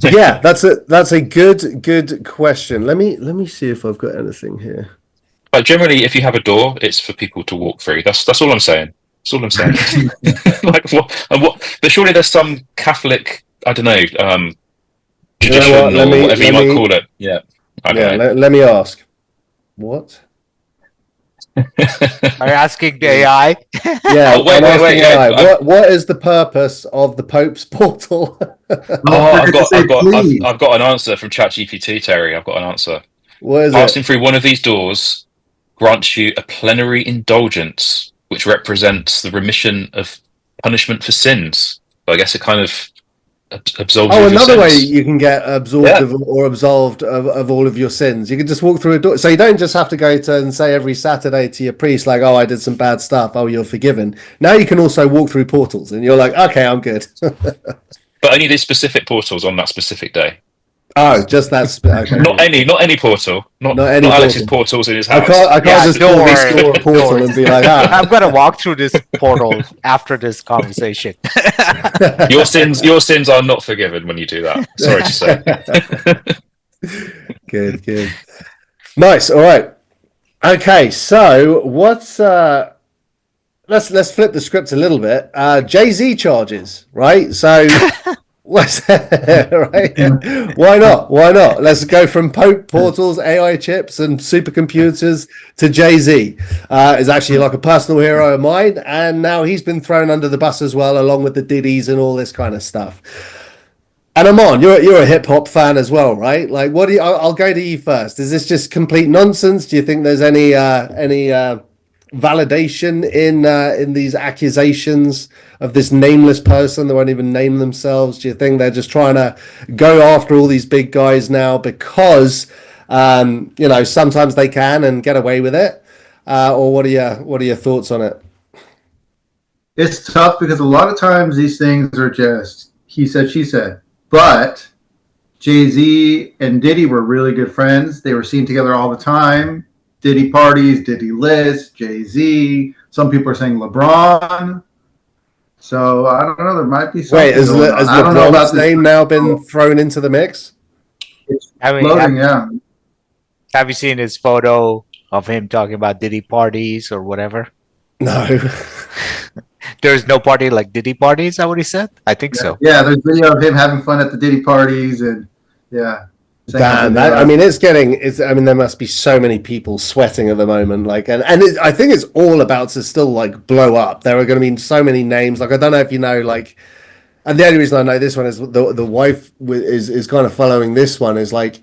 Yeah, that's a good question. Let me see if I've got anything here. Like generally, if you have a door, it's for people to walk through. That's all I'm saying. That's all I'm saying. Like what? But surely there's some Catholic, I don't know, tradition or whatever you might call it. Yeah. Let me ask. What? Are you asking the AI? Yeah. Oh, wait. What is the purpose of the Pope's portal? I've got an answer from ChatGPT, Terry. I've got an answer. What is Passing it? through one of these doors grants you a plenary indulgence, which represents the remission of punishment for sins. So I guess it kind of absolves you of your another way sins. you can get absorbed or absolved of all of your sins. You can just walk through a door. So you don't just have to go to and say every Saturday to your priest, like, oh, I did some bad stuff. Oh, you're forgiven. Now you can also walk through portals and you're like, okay, I'm good. But only these specific portals on that specific day. Oh, just that. Okay. Not any portal. Not any Alex's portal. Portals in his house. I can't just restore a portal and be like, I'm gonna walk through this portal after this conversation. Your sins are not forgiven when you do that. Sorry to say. Good. Nice. All right. Okay. So what's let's flip the script a little bit. Jay-Z charges, right? So. Right? Why not? Let's go from Pope portals, AI chips, and supercomputers to Jay-Z. Is actually like a personal hero of mine, and now he's been thrown under the bus as well, along with the Diddies and all this kind of stuff. And Amon, you're a hip hop fan as well, right? Like, what do you? I'll go to you first. Is this just complete nonsense? Do you think there's any validation in these accusations of this nameless person that won't even name themselves? Do you think they're just trying to go after all these big guys now because sometimes they can and get away with it? Or what are your thoughts on it? It's tough because a lot of times these things are just he said, she said. But Jay-Z and Diddy were really good friends. They were seen together all the time. Diddy parties, Diddy lists, Jay-Z. Some people are saying LeBron. So I don't know. There might be something. Wait, has LeBron's name now been thrown into the mix? It's floating, yeah. Have you seen his photo of him talking about Diddy parties or whatever? No. There's no party like Diddy parties. Is that what he said? I think so. Yeah, there's video of him having fun at the Diddy parties and yeah. Damn, there must be so many people sweating at the moment. Like, I think it's all about to still like blow up. There are going to be so many names. Like, I don't know if you know, like, and the only reason I know this one is the wife is kind of following this one is like,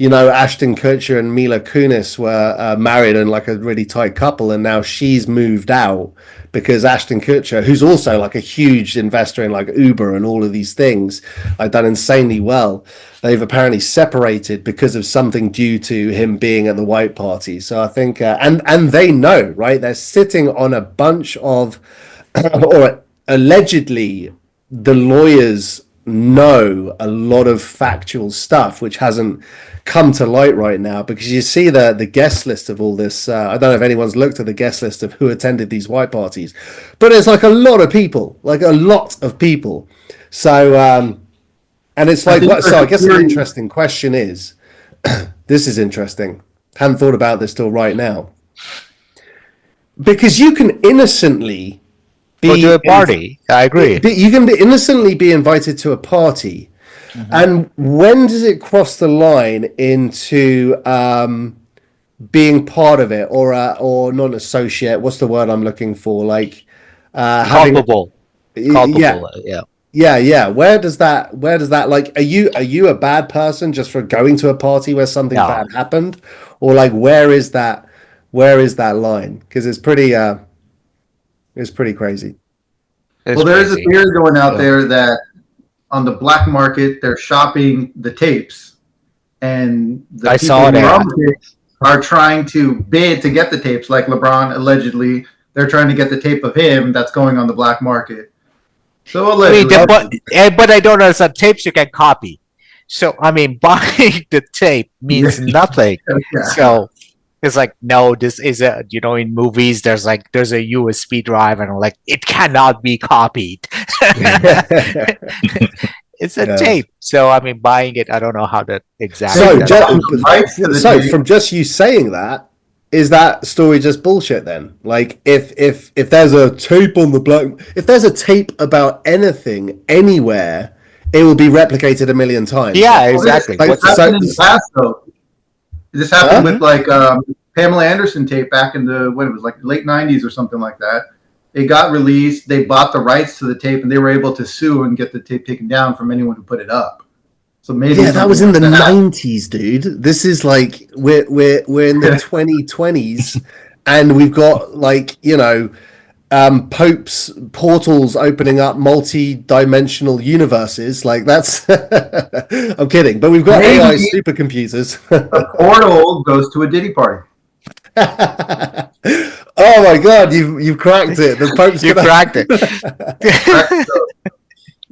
Ashton Kutcher and Mila Kunis were married and like a really tight couple, and now she's moved out because Ashton Kutcher, who's also like a huge investor in like Uber and all of these things, like done insanely well. They've apparently separated because of something due to him being at the white party. So I think, and they know, right? They're sitting on a bunch of, or allegedly, the lawyers know a lot of factual stuff which hasn't come to light right now, because you see the guest list of all this. I don't know if anyone's looked at the guest list of who attended these white parties, but it's like a lot of people. So and it's like, so I guess an interesting question is, this is interesting. Hadn't thought about this till right now, because you can innocently go to a party. I agree. You can innocently be invited to a party. Mm-hmm. And when does it cross the line into being part of it, or not an associate? What's the word I'm looking for? Like culpable. Yeah. Where does that like? Are you a bad person just for going to a party where something bad happened, or like where is that line? Because it's pretty crazy. There's a theory going out there that on the black market they're shopping the tapes, and the people who own the tapes are trying to bid to get the tapes. Like LeBron, allegedly, they're trying to get the tape of him that's going on the black market. So allegedly, but I don't understand. Tapes you can copy. So buying the tape means nothing. Yeah. So it's like, no, this is in movies there's a USB drive and like it cannot be copied. It's a tape. So buying it, I don't know how to exactly. So from just you saying that, is that story just bullshit then? Like if there's a tape on the black, if there's a tape about anything anywhere it will be replicated a million times. Yeah, exactly. This happened in the past, though. This happened with like Pamela Anderson tape back in the when it was like late '90s or something like that. It got released. They bought the rights to the tape, and they were able to sue and get the tape taken down from anyone who put it up. So maybe that was in the '90s, dude. This is like we're in the 2020s, and we've got like Pope's portals opening up multi-dimensional universes. Like that's I'm kidding, but we've got AI supercomputers. A portal goes to a Diddy party. Oh my god, you've cracked it. The Pope's cracked it.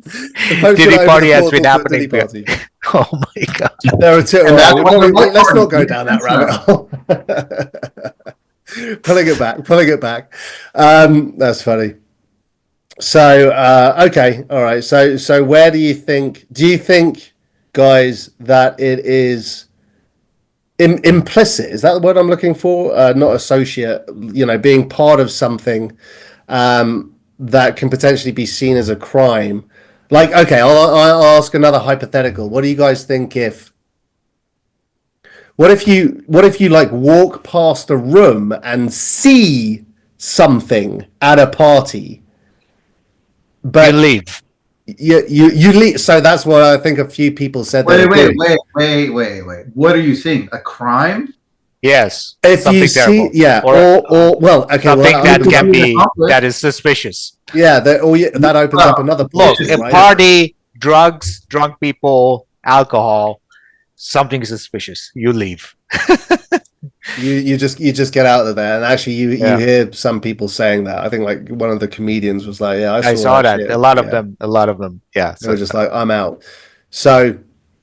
The Diddy party has been happening. Oh my god. There are two. Let's not go down that rabbit hole. Pulling it back. That's funny. So okay, all right. So where do you think, guys, that it is implicit? Is that the word I'm looking for? Not associate, being part of something that can potentially be seen as a crime. Like, okay, I'll ask another hypothetical. What do you guys think what if you like walk past a room and see something at a party, but you leave? You leave. So that's what I think a few people said. Wait. What are you seeing? A crime? Yes. If something you terrible. see, yeah, or well, okay, something that can be that is suspicious. Yeah, that opens up another. Look, a party, drugs, drunk people, alcohol. Something suspicious. You leave. you just get out of there, and actually you hear some people saying that. I think like one of the comedians was like, "Yeah, I saw that." A lot of them. Yeah, so just like, I'm out. So,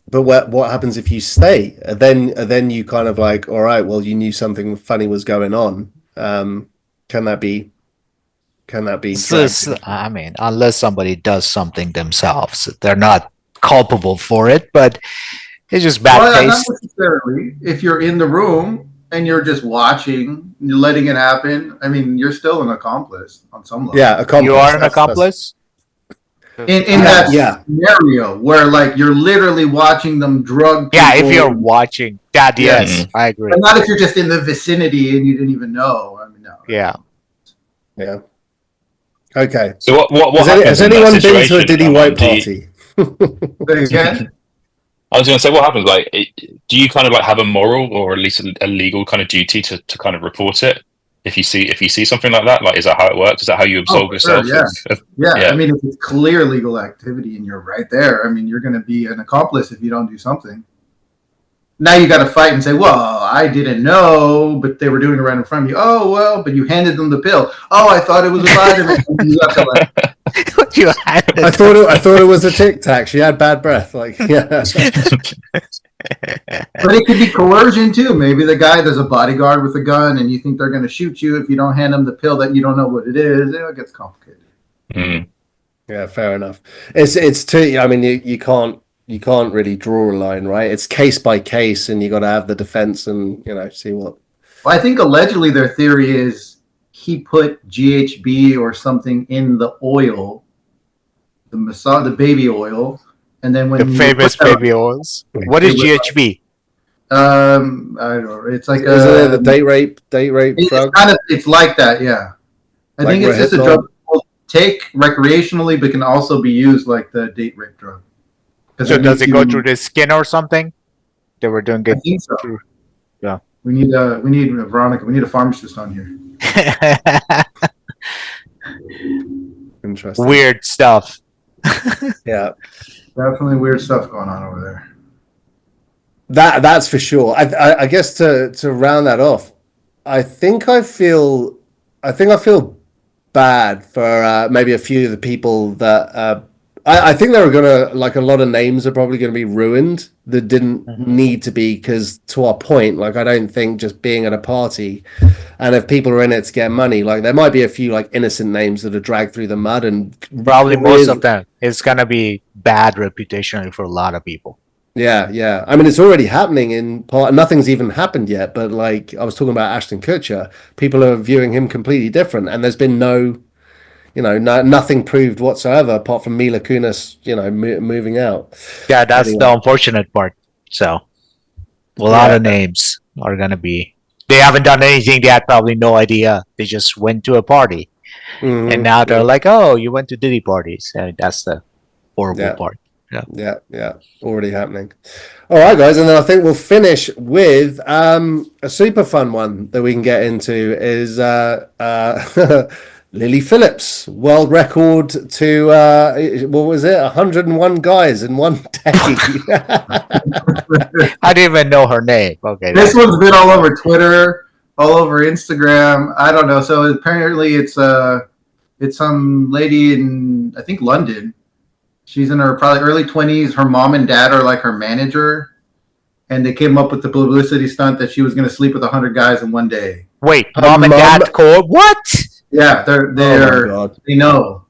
but what happens if you stay? Then you kind of like, all right, well, you knew something funny was going on. Can that be? I mean, unless somebody does something themselves, they're not culpable for it, but. It's just bad taste. Not necessarily. If you're in the room and you're just watching, you're letting it happen. I mean, you're still an accomplice on some level. Yeah, accomplice. You are an accomplice. In that scenario where like you're literally watching them drug. Yeah, if you're watching that, yes, I agree. But not if you're just in the vicinity and you didn't even know. I mean, no. Yeah. Okay. So what has anyone been to a Diddy White party? Again. I was going to say, what happens? Like, do you kind of like have a moral or at least a legal kind of duty to kind of report it if you see something like that? Like, is that how it works? Is that how you absolve yourself? Sure, yeah. I mean, if it's clear legal activity and you're right there, I mean, you're going to be an accomplice if you don't do something. Now you got to fight and say, well, I didn't know, but they were doing it right in front of you. Oh, well, but you handed them the pill. Oh, I thought it was a vitamin. I thought it was a Tic Tac. She had bad breath. Like, yeah. But it could be coercion too. Maybe there's a bodyguard with a gun, and you think they're going to shoot you if you don't hand them the pill that you don't know what it is. It gets complicated. Yeah, fair enough. It's too. I mean, you can't really draw a line, right? It's case by case, and you got to have the defense and see what. Well, I think allegedly their theory is he put GHB or something in the oil, the baby oil, and then when the famous baby oils. What is GHB? I don't know. It's like isn't it the date rape drug? It's like that, yeah. I think it's just a drug people take recreationally, but can also be used like the date rape drug. So does it go through the skin or something? They were doing good. I think so. Yeah. We need Veronica. We need a pharmacist on here. Interesting. Weird stuff. Yeah. Definitely weird stuff going on over there. That's for sure. I guess to round that off, I think I feel bad for maybe a few of the people that I think there are gonna, like, a lot of names are probably going to be ruined that didn't need to be, because to our point, like, I don't think just being at a party and if people are in it to get money, like, there might be a few like innocent names that are dragged through the mud, and probably most of them it's gonna be bad reputation for a lot of people. Yeah. I mean, it's already happening in part. Nothing's even happened yet, but like I was talking about Ashton Kutcher, people are viewing him completely different, and there's been no, nothing proved whatsoever apart from Mila Kunis, moving out. Yeah, that's the unfortunate part. So a lot of names are gonna be. They haven't done anything. They had probably no idea. They just went to a party, and now they're like, "Oh, you went to Diddy parties." And that's the horrible part. Yeah, already happening. All right, guys, and then I think we'll finish with a super fun one that we can get into is Lily Phillips world record to what was it, 101 guys in one day. I didn't even know her name. Okay, this one's been all over Twitter, all over Instagram. I don't know. So apparently it's some lady in, I think, London. She's in her probably early 20s. Her mom and dad are like her manager, and they came up with the publicity stunt that she was going to sleep with 100 guys in one day. Wait, mom and dad called what? Yeah, they know.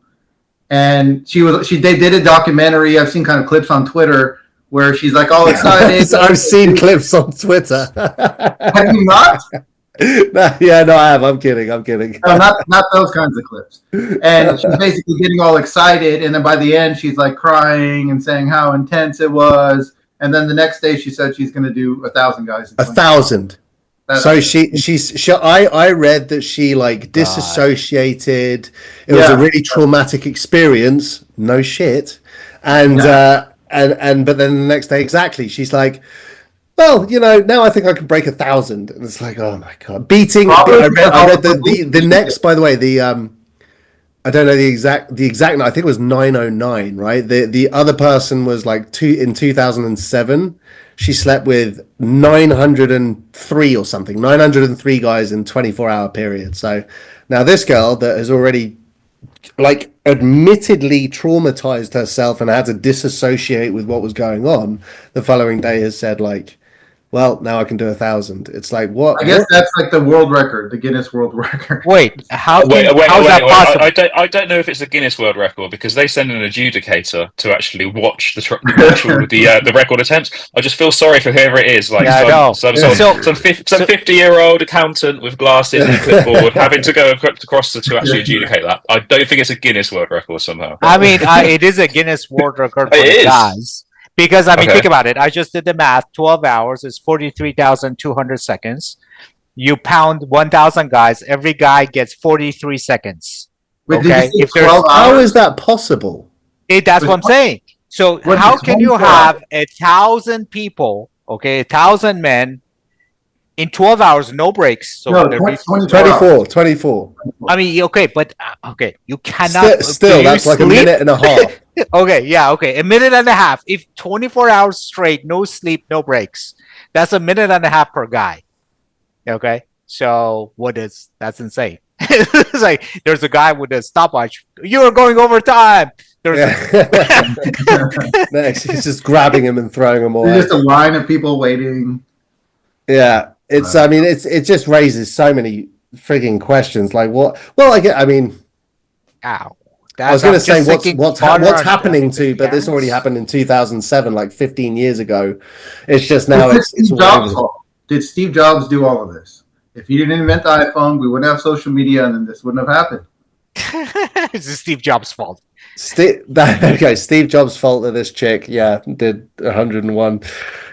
And they did a documentary. I've seen kind of clips on Twitter where she's like all excited. I've seen clips on Twitter. Have you not? No, I have. I'm kidding. No, not those kinds of clips. And she's basically getting all excited, and then by the end, she's like crying and saying how intense it was. And then the next day, she said she's going to do 1,000 guys. 1,000. So I read that she like disassociated. It was a really traumatic experience. No shit. And but then the next day, exactly. She's like, well, now I think I can break 1,000, and it's like, oh my god, beating. I read the next. By the way, I don't know the exact. I think it was 909. Right. The other person was like in 2007. She slept with 903 or something. 903 guys in 24-hour period. So now this girl that has already like admittedly traumatized herself and had to disassociate with what was going on, the following day has said like, well, now I can do 1,000. It's like, what? I guess that's like the world record, the Guinness World Record. Wait, how's that possible? I don't know if it's a Guinness World Record because they send an adjudicator to actually watch the record attempts. I just feel sorry for whoever it is, like some 50-year-old accountant with glasses and a clipboard having to go across to actually adjudicate that. I don't think it's a Guinness World Record somehow. I mean, it is a Guinness World Record for the guys. Because, think about it. I just did the math. 12 hours is 43,200 seconds. You pound 1,000 guys. Every guy gets 43 seconds. Okay? How is that possible? That's what I'm saying. So how can you have 1,000 people, 1,000 men, in 12 hours, no breaks? So no, 24. I mean, but you cannot. Still, that's like a minute and a half. A minute and a half. If 24 hours straight, no sleep, no breaks, that's a minute and a half per guy. Okay, so that's insane. It's like there's a guy with a stopwatch. You're going over time. He's just grabbing him and throwing him away. There's just a line of people waiting. Yeah, it just raises so many freaking questions. Like what? Well, ow. I was going to say what's happening to, but this already happened in 2007, like 15 years ago. It's just now it's Steve Jobs' fault. Did Steve Jobs do all of this? If he didn't invent the iPhone, we wouldn't have social media, and then this wouldn't have happened. It's Steve Jobs' fault. Steve Jobs' fault that this chick, did 101.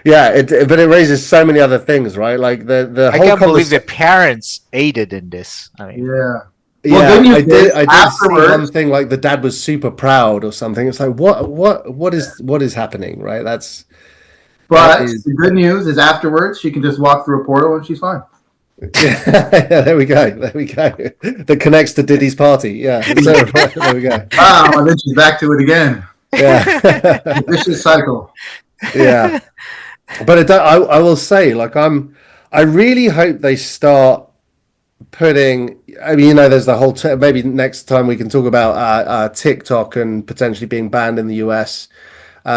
Yeah, but it raises so many other things, right? Like the I can't believe the parents aided in this. Well, I did see one thing like the dad was super proud or something. It's like what is happening, right? The good news is afterwards she can just walk through a portal and she's fine. There we go. That connects to Diddy's party. Yeah. So, there we go. Wow, and then she's back to it again. Yeah. Vicious cycle. Yeah. But I will say, like I really hope they start putting, there's the whole maybe next time we can talk about TikTok and potentially being banned in the US,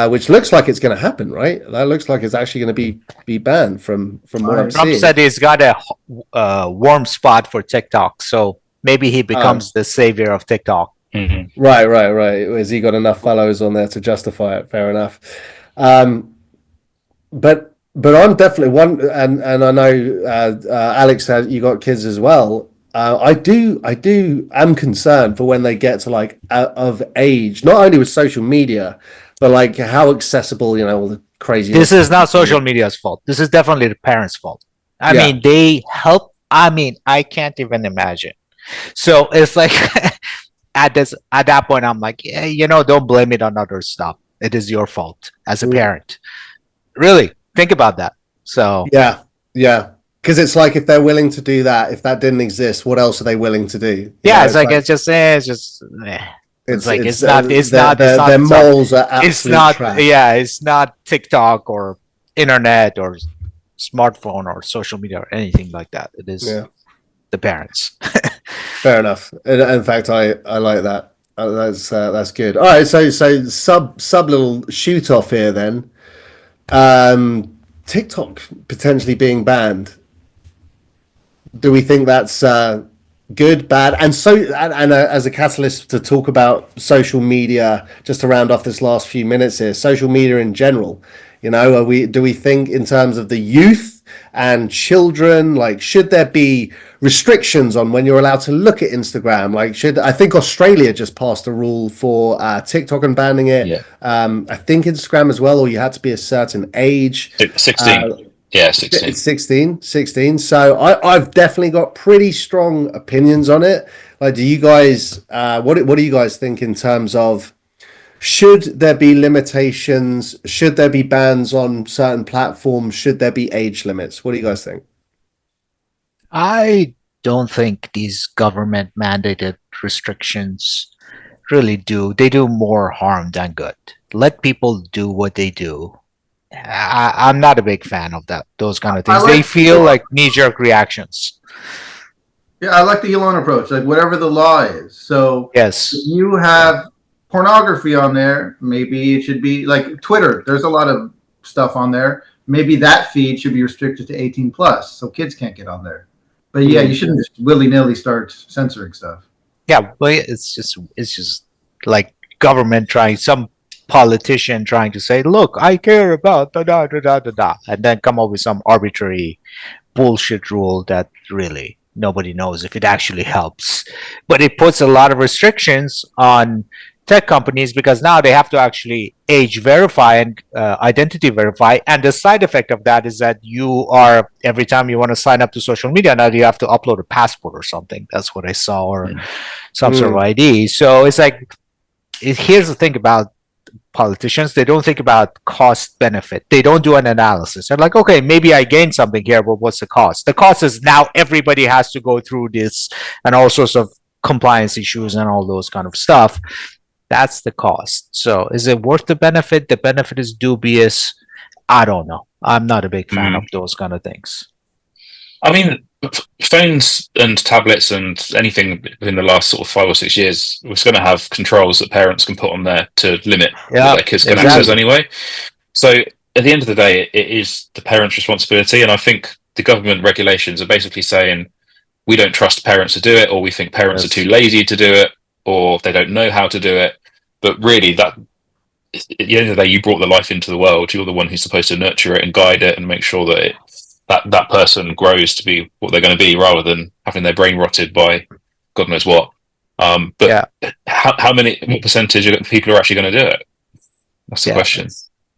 which looks like it's going to happen, right? That looks like it's actually going to be banned from what I'm seeing. Trump said he's got a warm spot for TikTok, so maybe he becomes the savior of TikTok. Mm-hmm. Right. Has he got enough followers on there to justify it? Fair enough. But I'm definitely one, and I know Alex you got kids as well. I'm concerned for when they get to like out of age, not only with social media, but like how accessible, all the crazy. This is not social media's fault. This is definitely the parents' fault. I mean, they help. I mean, I can't even imagine. So it's like at that point, I'm like, yeah, don't blame it on other stuff. It is your fault as a parent. Really, think about that. So yeah. Because it's like if they're willing to do that, if that didn't exist, what else are they willing to do? It's not. Their morals are absolute trash. It's not TikTok or internet or smartphone or social media or anything like that. It is the parents. Fair enough. In fact, I like that. That's good. All right, so sub little shoot off here then. TikTok potentially being banned. Do we think that's good, bad, and as a catalyst to talk about social media, just to round off this last few minutes here, social media in general, do we think in terms of the youth and children, like should there be restrictions on when you're allowed to look at Instagram? Like I think Australia just passed a rule for TikTok and banning it. I think Instagram as well, or you had to be a certain age. 16. 16. It's 16. So I've definitely got pretty strong opinions on it. Like, do you guys, what do you guys think in terms of should there be limitations? Should there be bans on certain platforms? Should there be age limits? What do you guys think? I don't think these government mandated restrictions really do. They do more harm than good. Let people do what they do. I'm not a big fan of those kind of things. They feel like knee-jerk reactions. Yeah, I like the Elon approach. Like whatever the law is. So yes, if you have pornography on there, maybe it should be like Twitter. There's a lot of stuff on there. Maybe that feed should be restricted to 18 plus, so kids can't get on there. But yeah, you shouldn't just willy-nilly start censoring stuff. Yeah, but it's just like government trying, some politician trying to say, look, I care about and then come up with some arbitrary bullshit rule that really nobody knows if it actually helps. But it puts a lot of restrictions on tech companies because now they have to actually age verify and identity verify. And the side effect of that is that every time you want to sign up to social media, now you have to upload a passport or something. That's what I saw, or some sort of ID. So it's like, here's the thing about politicians. They don't think about cost benefit. They don't do an analysis. They're like, okay, maybe I gained something here, but what's the cost? The cost is now everybody has to go through this and all sorts of compliance issues and all those kind of stuff. That's the cost. So is it worth the benefit? The benefit is dubious. I don't know. I'm not a big fan of those kind of things. I mean, phones and tablets and anything in the last sort of 5 or 6 years was going to have controls that parents can put on there to limit what their kids can access anyway. So at the end of the day, it is the parents' responsibility. And I think the government regulations are basically saying we don't trust parents to do it, or we think parents are too lazy to do it, or they don't know how to do it. But really, that at the end of the day, you brought the life into the world. You're the one who's supposed to nurture it and guide it and make sure that that person grows to be what they're going to be, rather than having their brain rotted by God knows what. What percentage of people are actually going to do it? That's the question.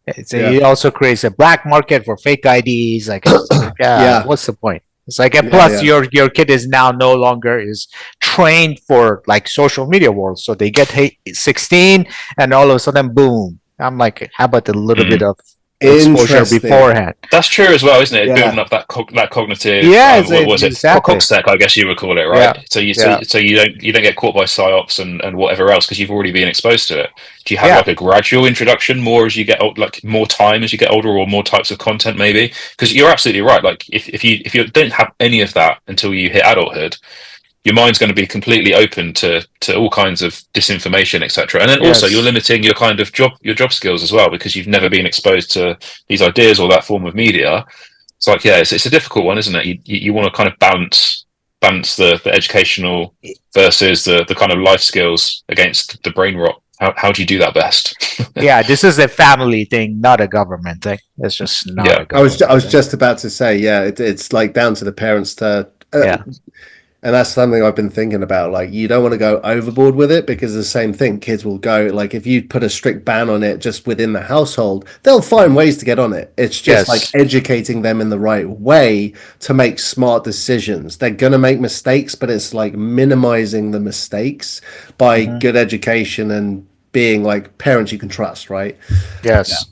It also creates a black market for fake IDs. Like, what's the point? It's like, and plus your kid is now no longer is trained for like social media world. So they get 16 and all of a sudden, boom. I'm like, how about a little bit of exposure beforehand? That's true as well, isn't it? Building up that cognitive. What was it? Cogsec, I guess you would call it, right? So you don't get caught by psyops and whatever else because you've already been exposed to it. Do you have like a gradual introduction, more as you get old, like more time as you get older, or more types of content maybe? Because you're absolutely right. Like if you don't have any of that until you hit adulthood, your mind's going to be completely open to all kinds of disinformation, etc. And then also you're limiting your kind of job skills as well, because you've never been exposed to these ideas or that form of media. It's like, it's a difficult one, isn't it? You want to kind of balance the educational versus the kind of life skills against the brain rot. How do you do that best? This is a family thing, not a government thing. It's just not a government I was just about to say, it's like down to the parents to And that's something I've been thinking about. Like, you don't want to go overboard with it because the same thing, kids will go, like, if you put a strict ban on it just within the household, they'll find ways to get on it. It's just like educating them in the right way to make smart decisions. They're going to make mistakes, but it's like minimizing the mistakes by good education and being like parents you can trust, right? Yes.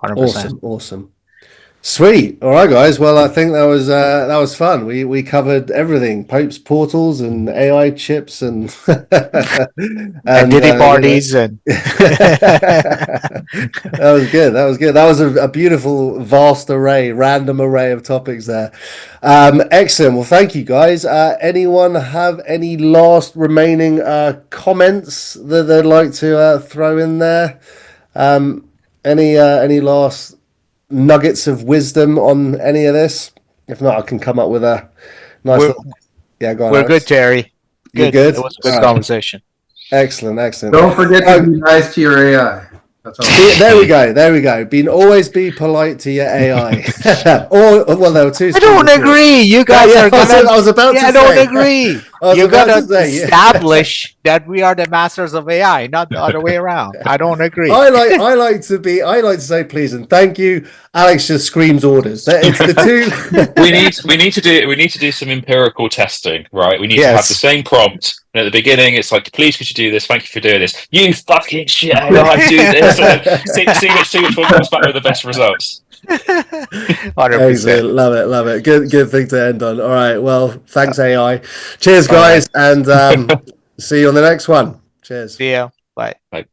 100%. Awesome. Sweet. All right, guys. Well, I think that was fun. We covered everything: Pope's portals and AI chips and and Diddy parties and that was good. That was a beautiful, vast random array of topics there. Excellent. Well, thank you, guys. Anyone have any last remaining comments that they'd like to throw in there? Any last nuggets of wisdom on any of this? If not, I can come up with a nice yeah, go on. We're Alex. good, Terry. You're good? It was a good conversation. Excellent. Don't forget to be nice to your AI. That's all. There we go. Always be polite to your AI. Or well, there were two. I don't agree. You guys are gonna. I was about to say. I don't agree. You gotta establish that we are the masters of AI, not the other way around. I don't agree. I like to say please and thank you. Alex just screams orders. It's the two. we need to do some empirical testing, right? We need to have the same prompt. And at the beginning, it's like, please could you do this? Thank you for doing this. You fucking shit AI, do this. See which one comes back with the best results. 100%. Love it. Good thing to end on. All right. Well, thanks AI. Cheers, guys, and see you on the next one. Cheers. See ya. Bye. Bye.